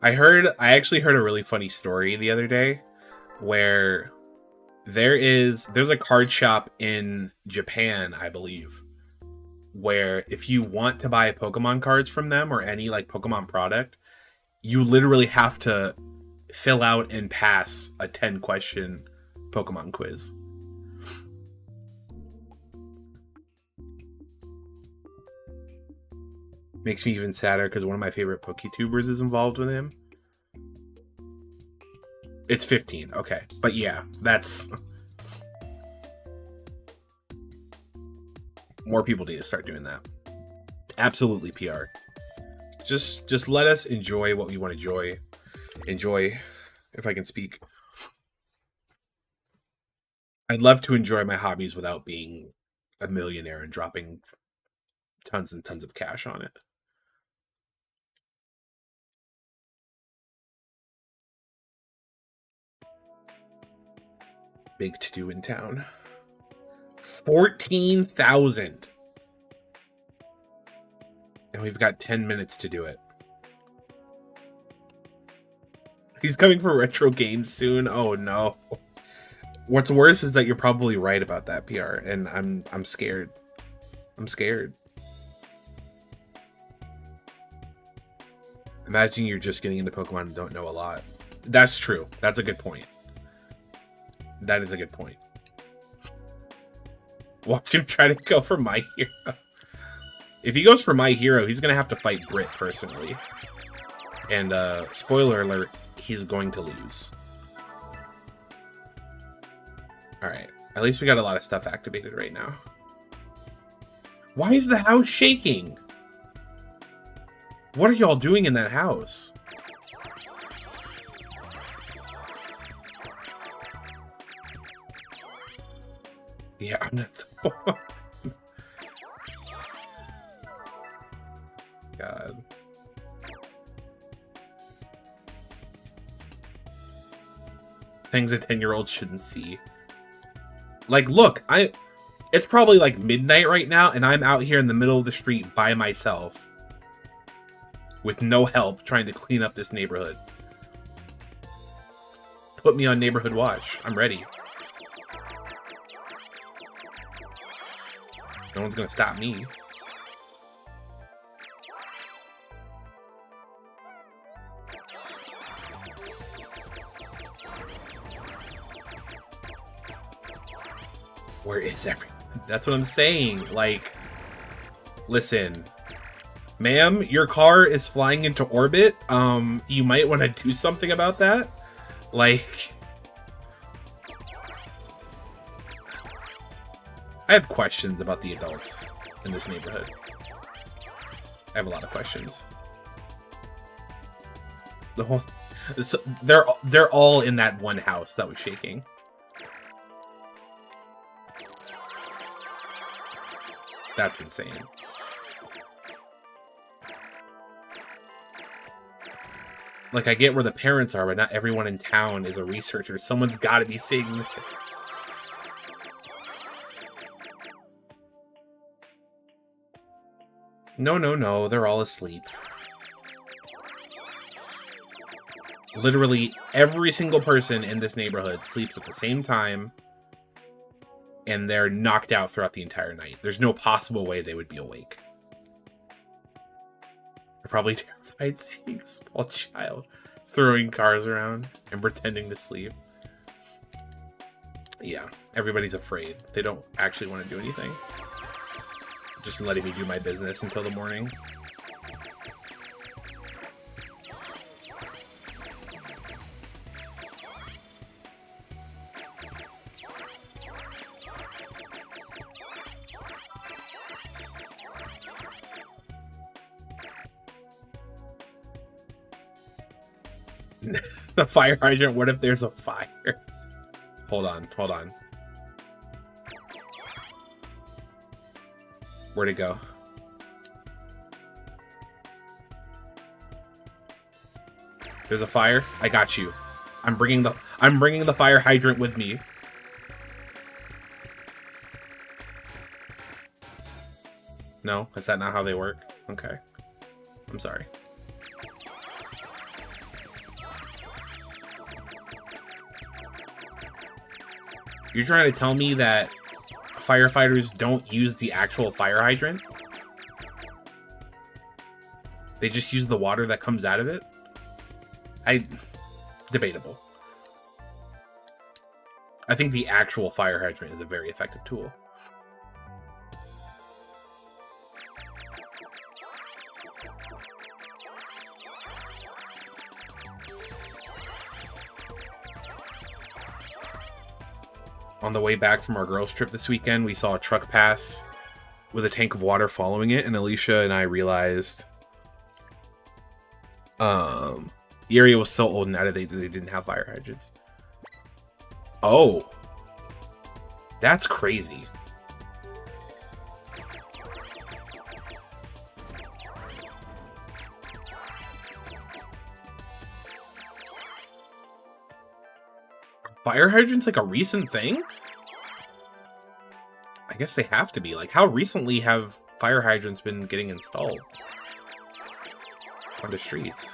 I actually heard a really funny story the other day where there's a card shop in Japan, I believe, where if you want to buy Pokemon cards from them or any like Pokemon product, you literally have to fill out and pass a 10-question Pokemon quiz. Makes me even sadder because one of my favorite PokeTubers is involved with him. It's 15, okay. But yeah, that's... More people need to start doing that. Absolutely PR. Just let us enjoy what we want to enjoy, if I can speak. I'd love to enjoy my hobbies without being a millionaire and dropping tons and tons of cash on it. Big to-do in town. 14,000. And we've got 10 minutes to do it. He's coming for retro games soon. Oh no. What's worse is that you're probably right about that, PR, and I'm scared. I'm scared. Imagine you're just getting into Pokemon and don't know a lot. That's true. That's a good point. That is a good point. Watch him try to go for My Hero. If he goes for My Hero, he's going to have to fight Brit personally. And, spoiler alert, he's going to lose. Alright. At least we got a lot of stuff activated right now. Why is the house shaking? What are y'all doing in that house? Yeah, I'm not... God. Things a 10-year-old shouldn't see. Like, look, it's probably like midnight right now, and I'm out here in the middle of the street by myself. With no help, trying to clean up this neighborhood. Put me on neighborhood watch. I'm ready. No one's gonna stop me. Where is everyone? That's what I'm saying. Like, listen, ma'am, your car is flying into orbit. You might want to do something about that. Like, I have questions about the adults in this neighborhood. I have a lot of questions. The whole, they're all in that one house that was shaking. That's insane. Like, I get where the parents are, but not everyone in town is a researcher. Someone's got to be seeing this. No, they're all asleep. Literally every single person in this neighborhood sleeps at the same time, and they're knocked out throughout the entire night. There's no possible way they would be awake. They're probably terrified seeing a small child throwing cars around and pretending to sleep. Yeah, everybody's afraid. They don't actually want to do anything. Just letting me do my business until the morning. The fire hydrant, what if there's a fire? Hold on, hold on. Where'd it go? There's a fire. I got you. I'm bringing the fire hydrant with me. No, is that not how they work? Okay. I'm sorry. You're trying to tell me that firefighters don't use the actual fire hydrant? They just use the water that comes out of it? Debatable. I think the actual fire hydrant is a very effective tool. On the way back from our girls' trip this weekend, we saw a truck pass with a tank of water following it, and Alicia and I realized the area was so old and out of date that they didn't have fire hydrants. Oh, that's crazy. Fire hydrants like a recent thing? I guess they have to be. Like, how recently have fire hydrants been getting installed on the streets?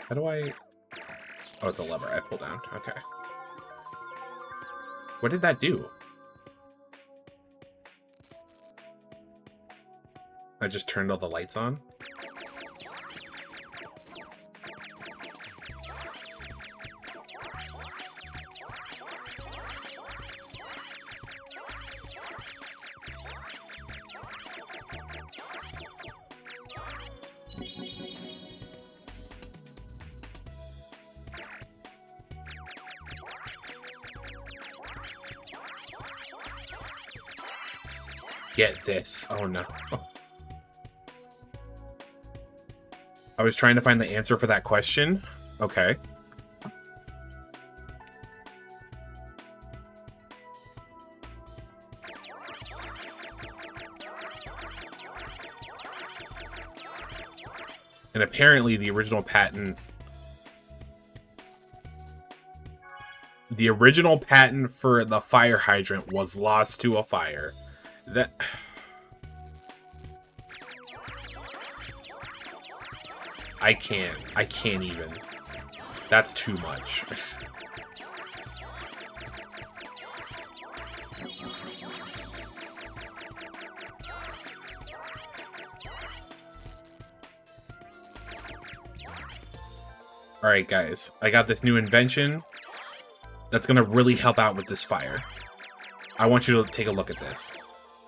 How do I... Oh, it's a lever I pull down. Okay. What did that do? I just turned all the lights on? Get this. Oh no. I was trying to find the answer for that question. Okay. And apparently the original patent for the fire hydrant was lost to a fire. That... I can't even. That's too much. Alright guys, I got this new invention that's gonna really help out with this fire. I want you to take a look at this.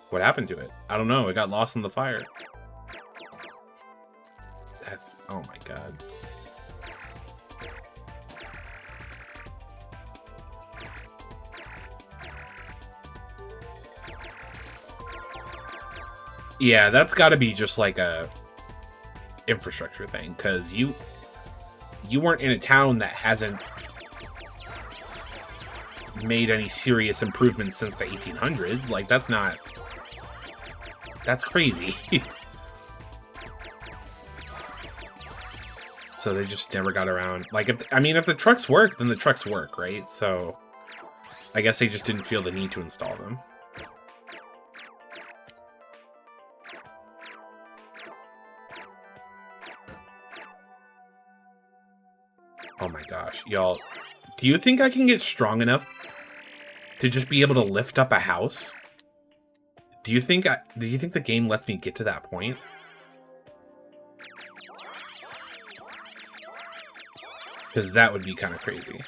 What happened to it? I don't know, it got lost in the fire. That's... oh my god. Yeah, that's gotta be just like a infrastructure thing, because you weren't in a town that hasn't made any serious improvements since the 1800s. Like, that's not... that's crazy. So they just never got around. Like, if the trucks work, then the trucks work, right? So I guess they just didn't feel the need to install them. Oh my gosh, y'all. Do you think I can get strong enough to just be able to lift up a house? Do you think the game lets me get to that point? Because that would be kind of crazy.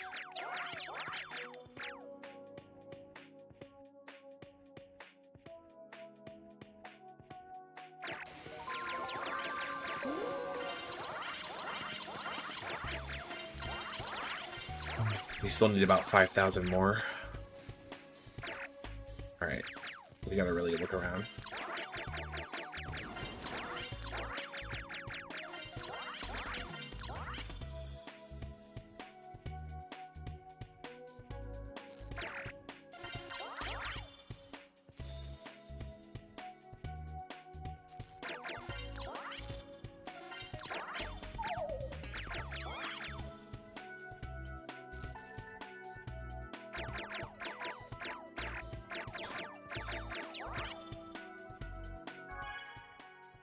We still need about 5,000 more. Alright. We gotta really look around.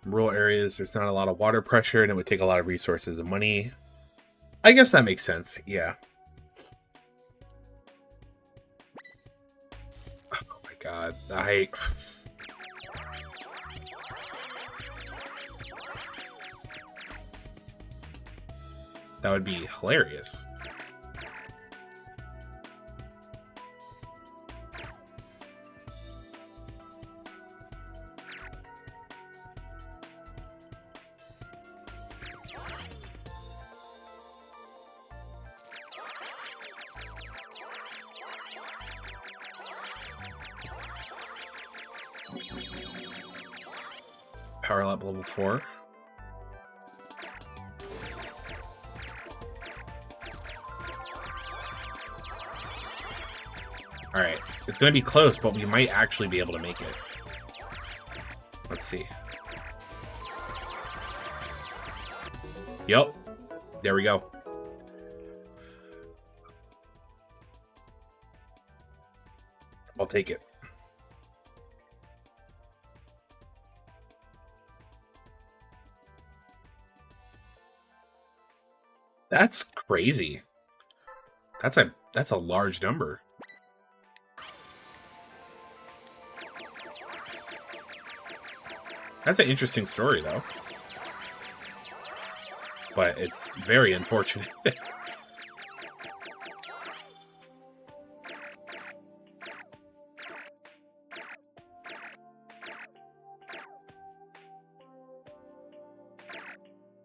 Rural areas, there's not a lot of water pressure, and it would take a lot of resources and money. I guess that makes sense, yeah. Oh my god, that would be hilarious. Power up level 4. Alright, it's gonna be close, but we might actually be able to make it. Let's see. Yep. There we go. I'll take it. That's crazy. That's a large number. That's an interesting story, though. But it's very unfortunate.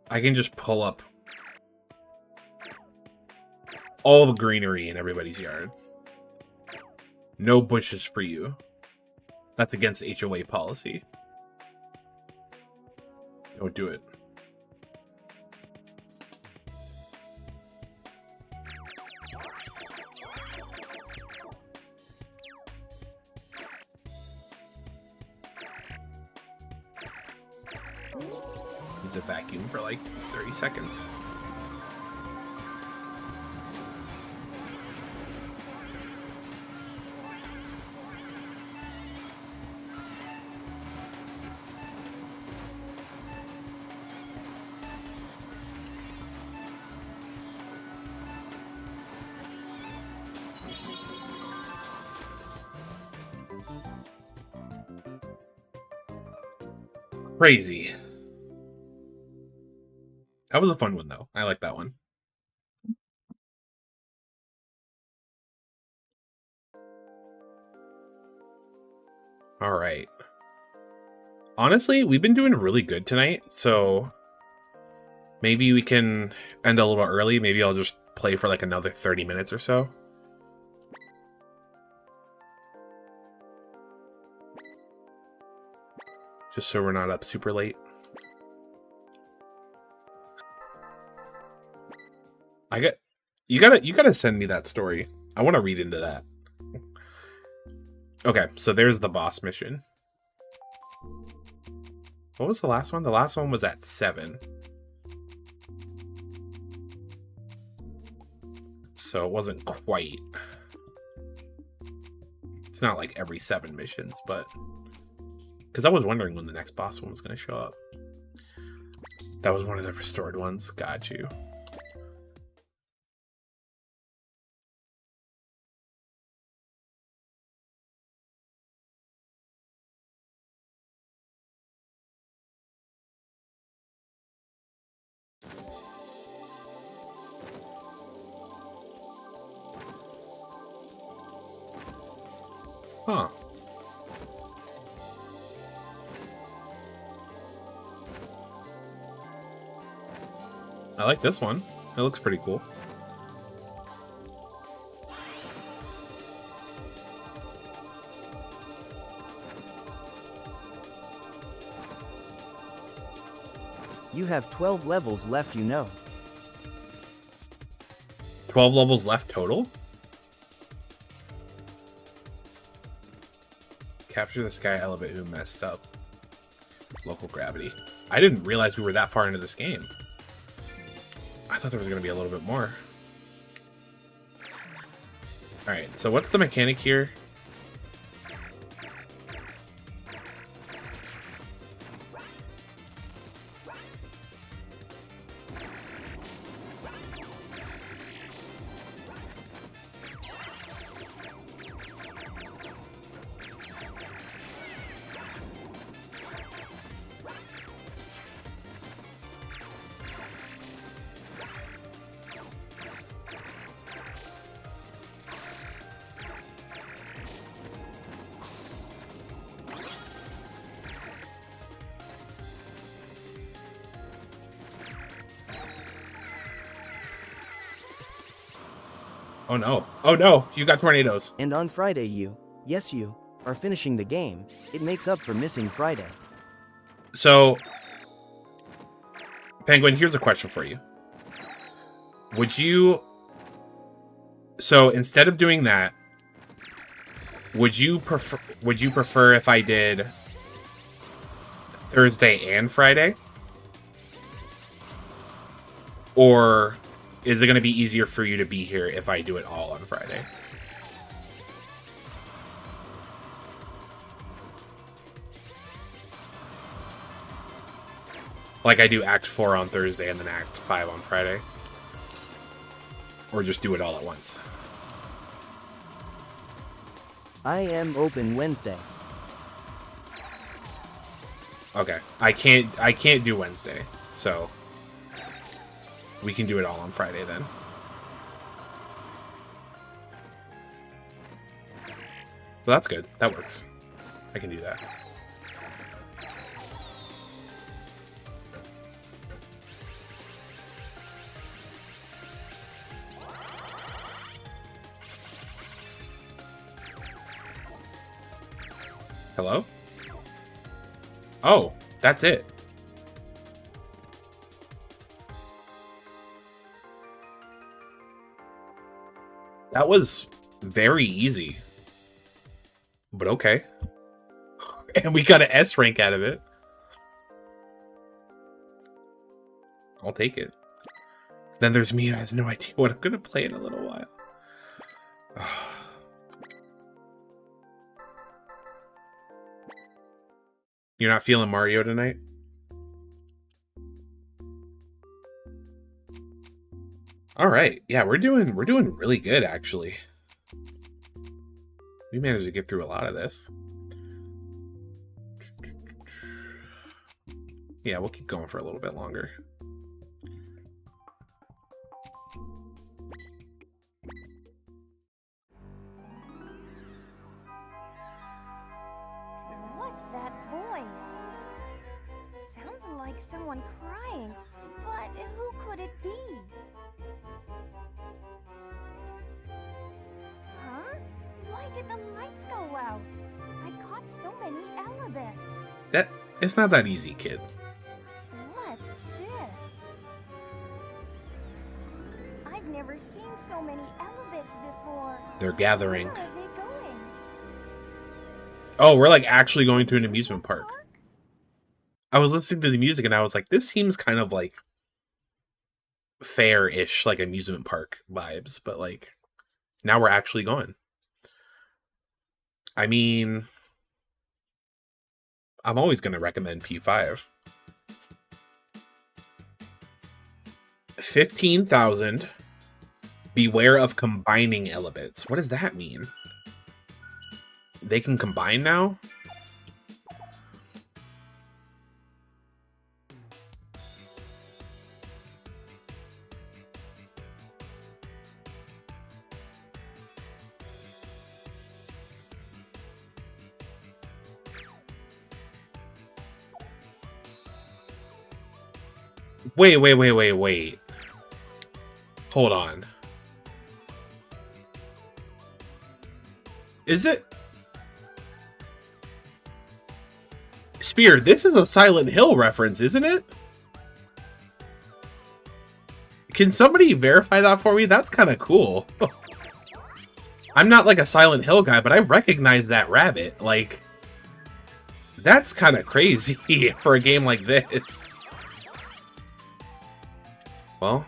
I can just pull up all the greenery in everybody's yard. No bushes for you. That's against HOA policy. Don't do it. Use a vacuum for like 30 seconds. Crazy. That was a fun one, though. I like that one. All right. Honestly, we've been doing really good tonight, so maybe we can end a little early. Maybe I'll just play for like another 30 minutes or so. Just so we're not up super late. You gotta send me that story. I want to read into that. Okay, so there's the boss mission. What was the last one? The last one was at 7. So it wasn't quite. It's not like every 7 missions, but because I was wondering when the next boss one was going to show up. That was one of the restored ones. Got you. Huh. I like this one. It looks pretty cool. You have 12 levels left, you know. 12 levels left total? Capture the sky Elebit who messed up. Local gravity. I didn't realize we were that far into this game. I thought there was going to be a little bit more. Alright, so what's the mechanic here? Oh no. Oh no, you got tornadoes. And on Friday you, yes you, are finishing the game. It makes up for missing Friday. So, Penguin, here's a question for you. Would you... So, instead of doing that, would you prefer if I did Thursday and Friday? Or is it going to be easier for you to be here if I do it all on Friday? Like I do Act 4 on Thursday and then Act 5 on Friday? Or just do it all at once? I am open Wednesday. Okay. I can't do Wednesday, so we can do it all on Friday then. Well, that's good. That works. I can do that. Hello? Oh, that's it. That was very easy. But okay. And we got an S rank out of it. I'll take it. Then there's me who has no idea what I'm going to play in a little while. You're not feeling Mario tonight? All right. Yeah, we're doing really good actually. We managed to get through a lot of this. Yeah, we'll keep going for a little bit longer. What's that voice? Sounds like someone crying, but who could it be? Huh? Why did the lights go out? I caught so many Elebits. It's not that easy, kid. What's this? I've never seen so many Elebits before. They're gathering. Where are they going? Oh, we're like actually going to an amusement park. I was listening to the music and I was like, this seems kind of like fair-ish, like amusement park vibes, but like now we're actually going. I mean, I'm always going to recommend P5. 15,000. Beware of combining Elebits. What does that mean? They can combine now? Wait. Hold on. Is it? Spear, this is a Silent Hill reference, isn't it? Can somebody verify that for me? That's kind of cool. I'm not like a Silent Hill guy, but I recognize that rabbit. Like, that's kind of crazy for a game like this. Well,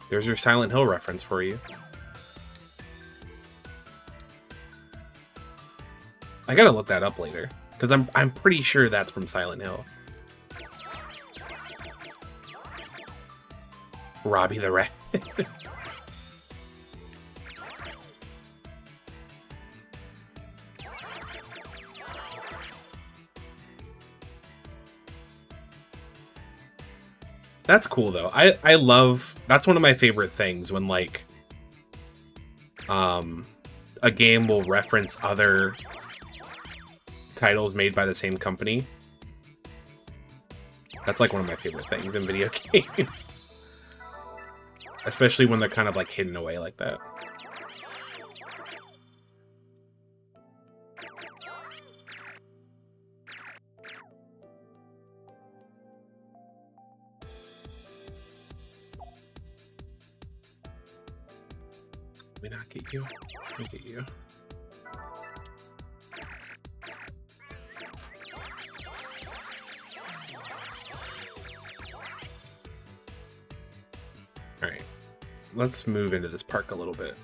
there's your Silent Hill reference for you. I gotta look that up later, because I'm pretty sure that's from Silent Hill. Robbie the Rat. That's cool though. I love, that's one of my favorite things when like a game will reference other titles made by the same company. That's like one of my favorite things in video games. Especially when they're kind of like hidden away like that. Let me not get you. Let me get you. Alright, let's move into this park a little bit.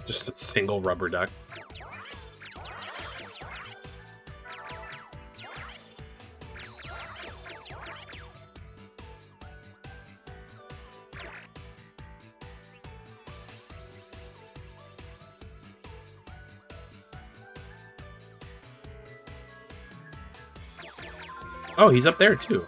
Just a single rubber duck. Oh, he's up there too.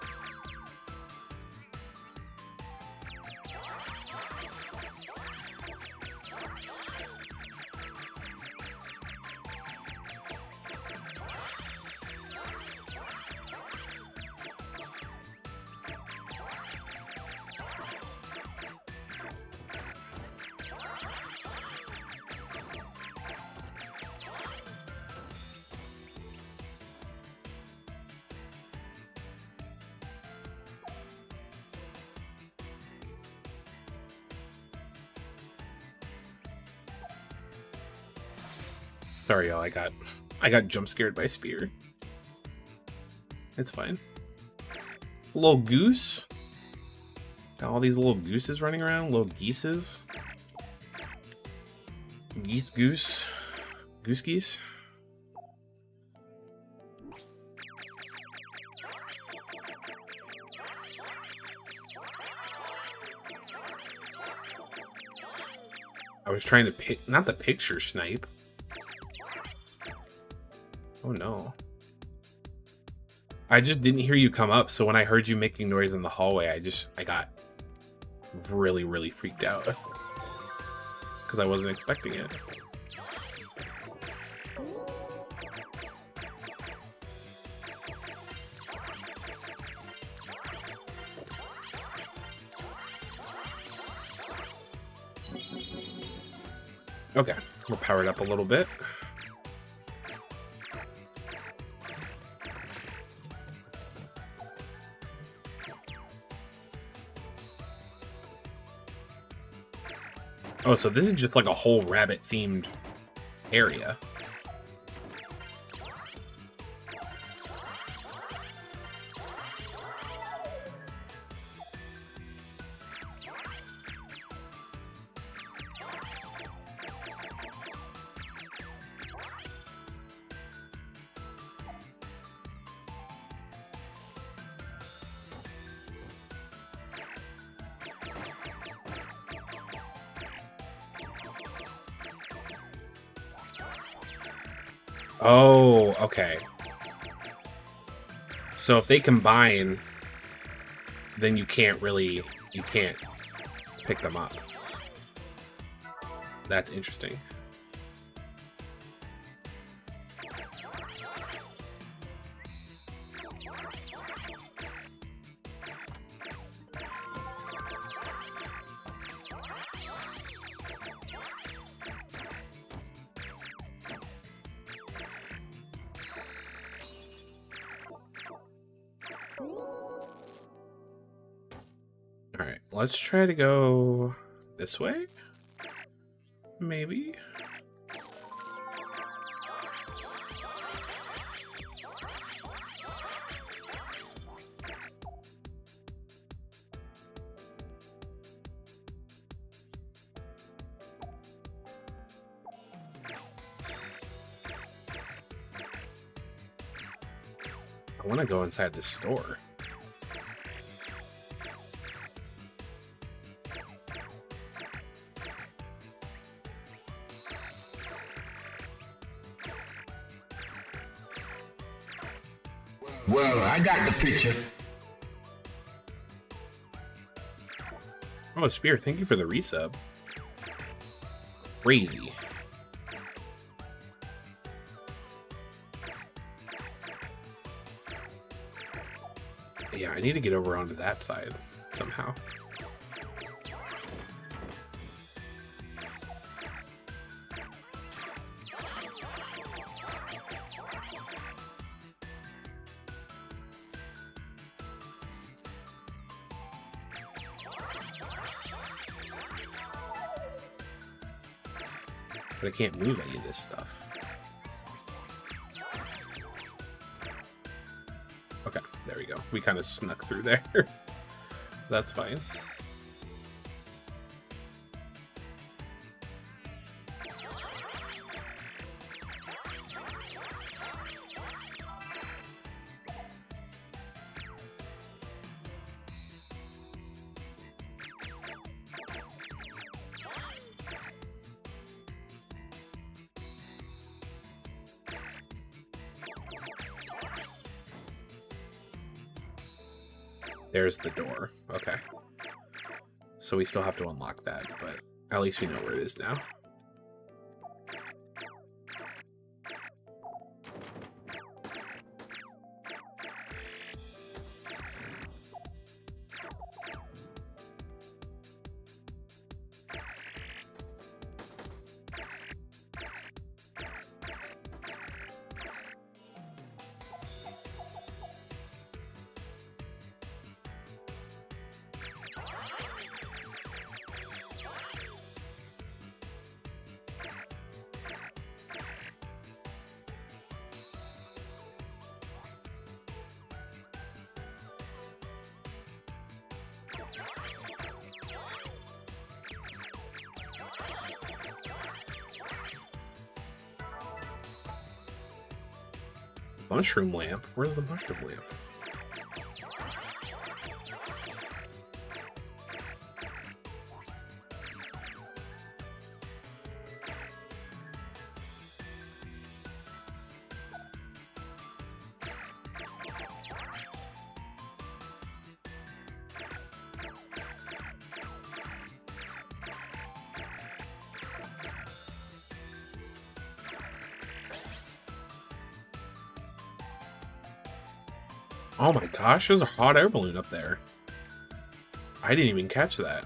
Sorry, y'all. I got jump scared by Spear. It's fine. Little goose. Got all these little gooses running around. Little geeses. Geese, goose. Goose geese. I was trying to pick, not the picture snipe. Oh no. I just didn't hear you come up, so when I heard you making noise in the hallway, I got really, really freaked out. Because I wasn't expecting it. Okay, we're powered up a little bit. Oh, so this is just like a whole rabbit-themed area. Oh, okay. So if they combine, then you can't pick them up. That's interesting. All right, let's try to go this way. Maybe. I want to go inside the store. Well, I got the picture. Oh, Spear, thank you for the resub. Crazy. Yeah, I need to get over onto that side somehow. But I can't move any of this stuff. Okay, there we go. We kind of snuck through there. That's fine. There's the door. Okay. So we still have to unlock that, but at least we know where it is now. Mushroom lamp? Where's the mushroom lamp? Oh my gosh, there's a hot air balloon up there. I didn't even catch that.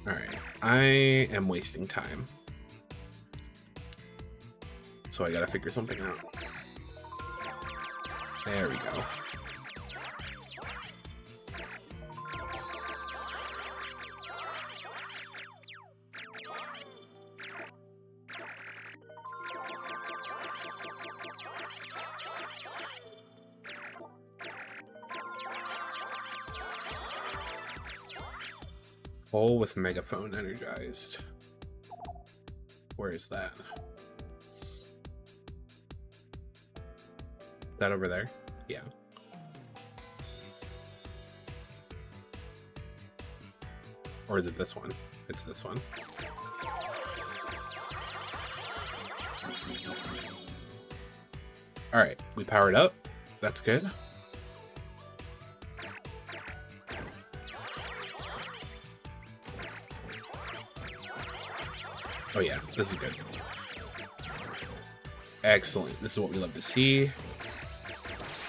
Alright, I am wasting time. So I gotta figure something out. There we go. Hole with megaphone energized. Where is that? That over there? Yeah. Or is it this one? It's this one. Alright, we powered up. That's good. Oh yeah, this is good. Excellent. This is what we love to see.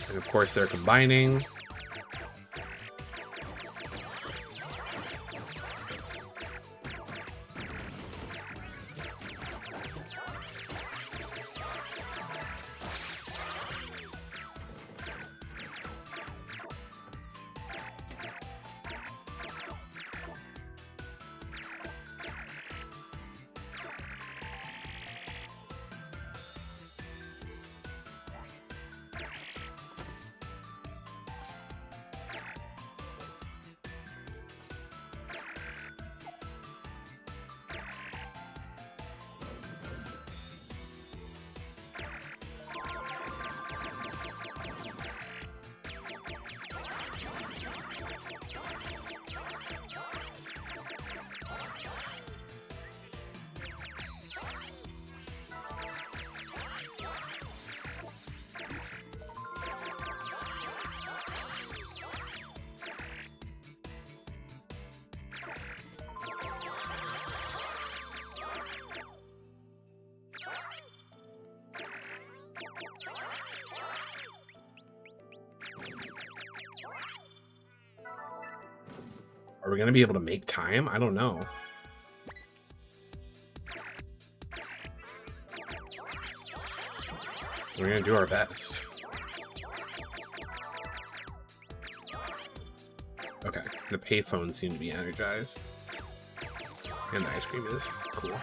And of course they're combining. Are we gonna be able to make time? I don't know. We're gonna do our best. Okay, the payphones seem to be energized. And the ice cream is. Cool.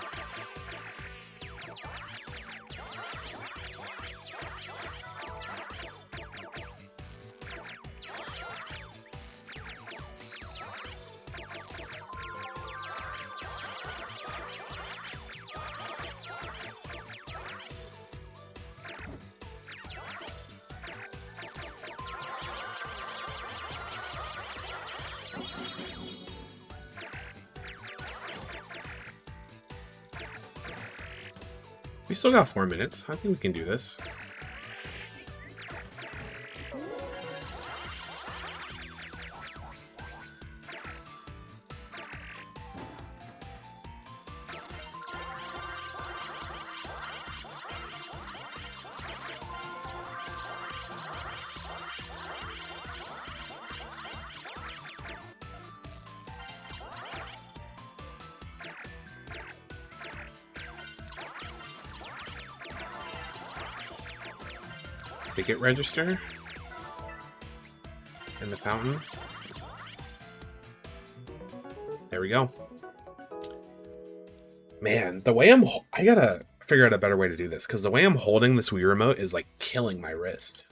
We still got 4 minutes. I think we can do this. Ticket register in the fountain. There we go. Man, the way I gotta figure out a better way to do this, because the way I'm holding this Wii remote is like killing my wrist.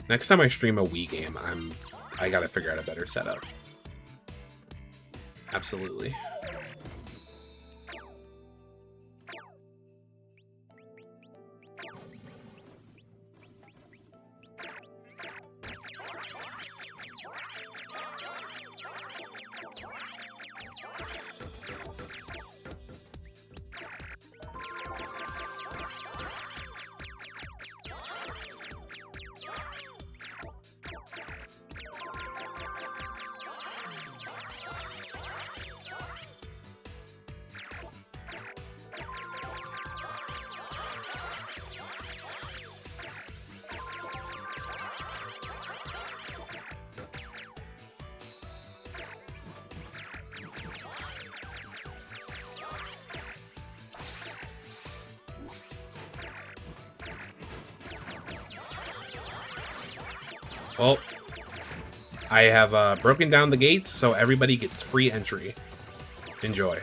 Next time I stream a Wii game, I gotta figure out a better setup. Absolutely. Well, I have broken down the gates, so everybody gets free entry. Enjoy.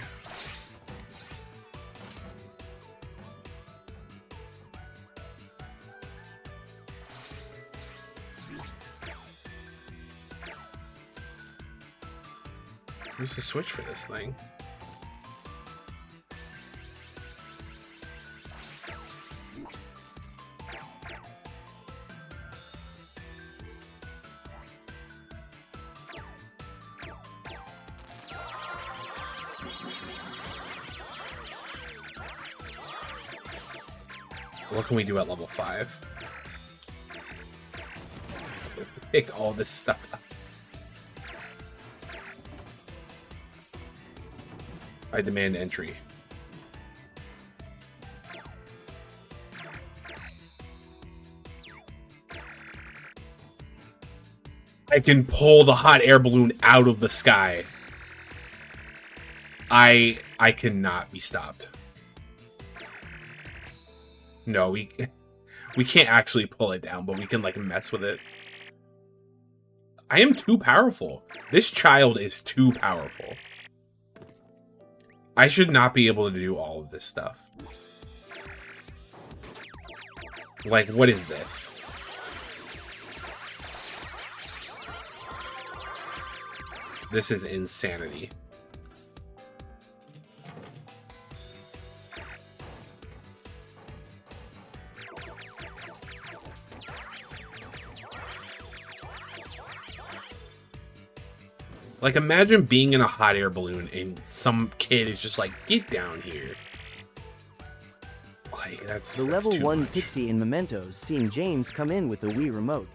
Use the switch for this thing. What can we do at level 5? Pick all this stuff up. I demand entry. I can pull the hot air balloon out of the sky. I cannot be stopped. No, we can't actually pull it down, but we can like mess with it. I am too powerful. This child is too powerful. I should not be able to do all of this stuff. Like, what is this? This is insanity. Like, imagine being in a hot air balloon and some kid is just like, get down here. Like, that's The level too 1 much. Pixie in Mementos seeing James come in with the Wii remote.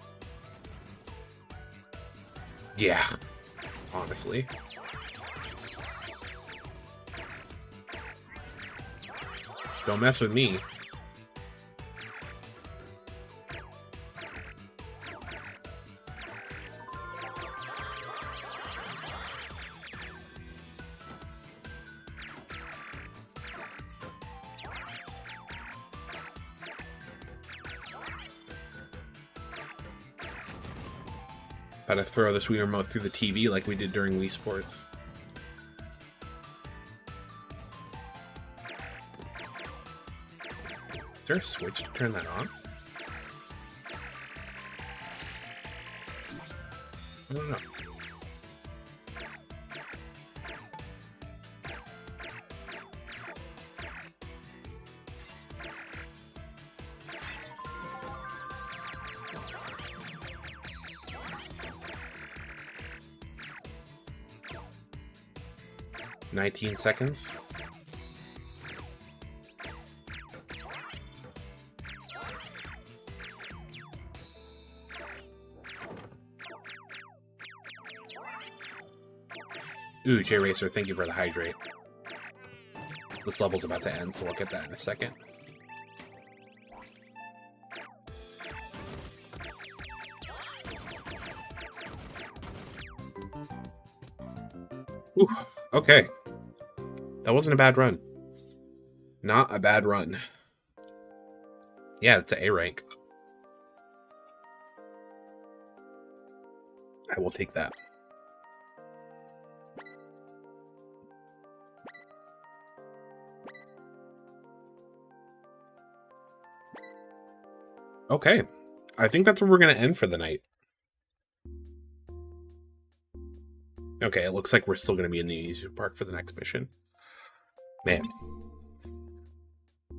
Yeah, honestly. Don't mess with me. About to throw this Wii remote through the TV like we did during Wii Sports. Is there a switch to turn that on? I don't know. "19 seconds. Ooh, J-Racer, thank you for the hydrate. This level's about to end, so we'll get that in a second. Ooh, okay. That wasn't a bad run. Not a bad run. Yeah, it's an A rank. I will take that. Okay. I think that's where we're going to end for the night. Okay, it looks like we're still going to be in the amusement park for the next mission. Man.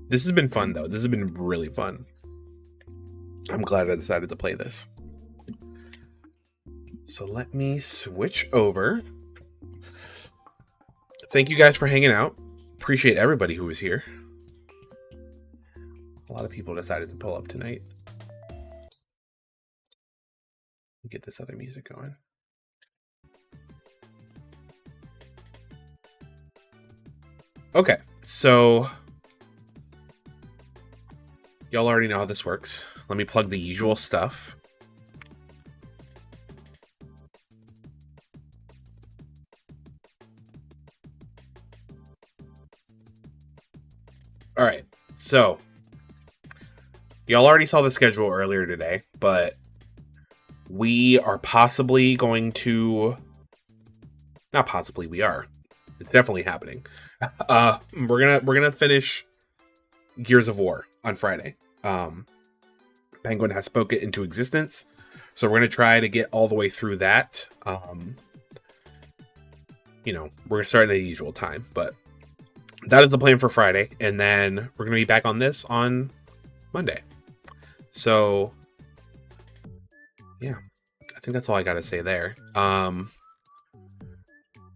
This has been fun, though. This has been really fun. I'm glad I decided to play this. So let me switch over. Thank you guys for hanging out. Appreciate everybody who was here. A lot of people decided to pull up tonight. Get this other music going. Okay, so y'all already know how this works. Let me plug the usual stuff. All right, so y'all already saw the schedule earlier today, but we are possibly going to... Not possibly, we are. It's definitely happening. We're gonna finish Gears of War on Friday. Penguin has spoken it into existence, so we're gonna try to get all the way through that. You know, we're gonna start at the usual time, but that is the plan for Friday, and then we're gonna be back on this on Monday. So yeah, I think that's all I gotta say there.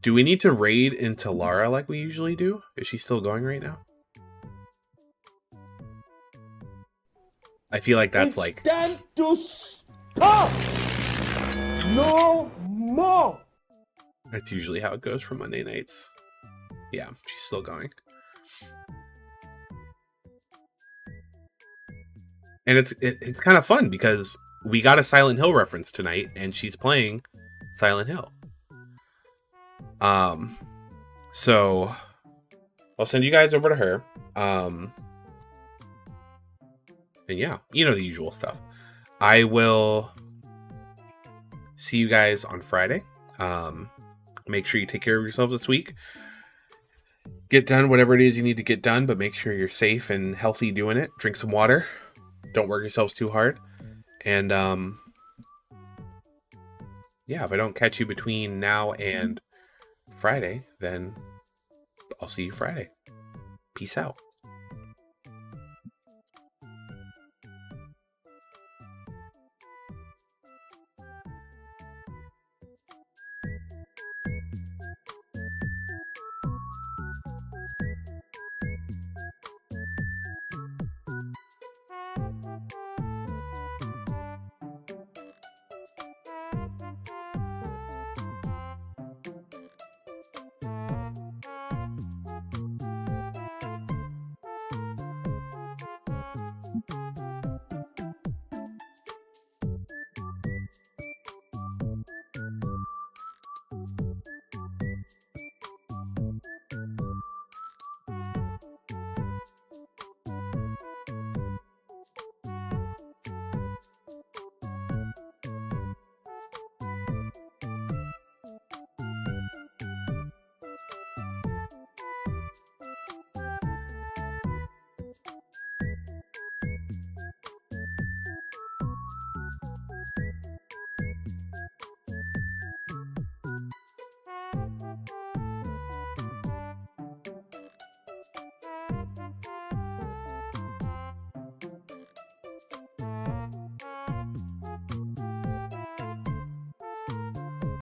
Do we need to raid into Lara like we usually do? Is she still going right now? I feel like that's like... Time to stop! No more! That's usually how it goes for Monday nights. Yeah, she's still going. And it's kind of fun because we got a Silent Hill reference tonight, and she's playing Silent Hill. So I'll send you guys over to her. And yeah, you know the usual stuff. I will see you guys on Friday. Make sure you take care of yourselves this week. Get done whatever it is you need to get done, but make sure you're safe and healthy doing it. Drink some water. Don't work yourselves too hard. And yeah, if I don't catch you between now and Friday, then I'll see you Friday. Peace out.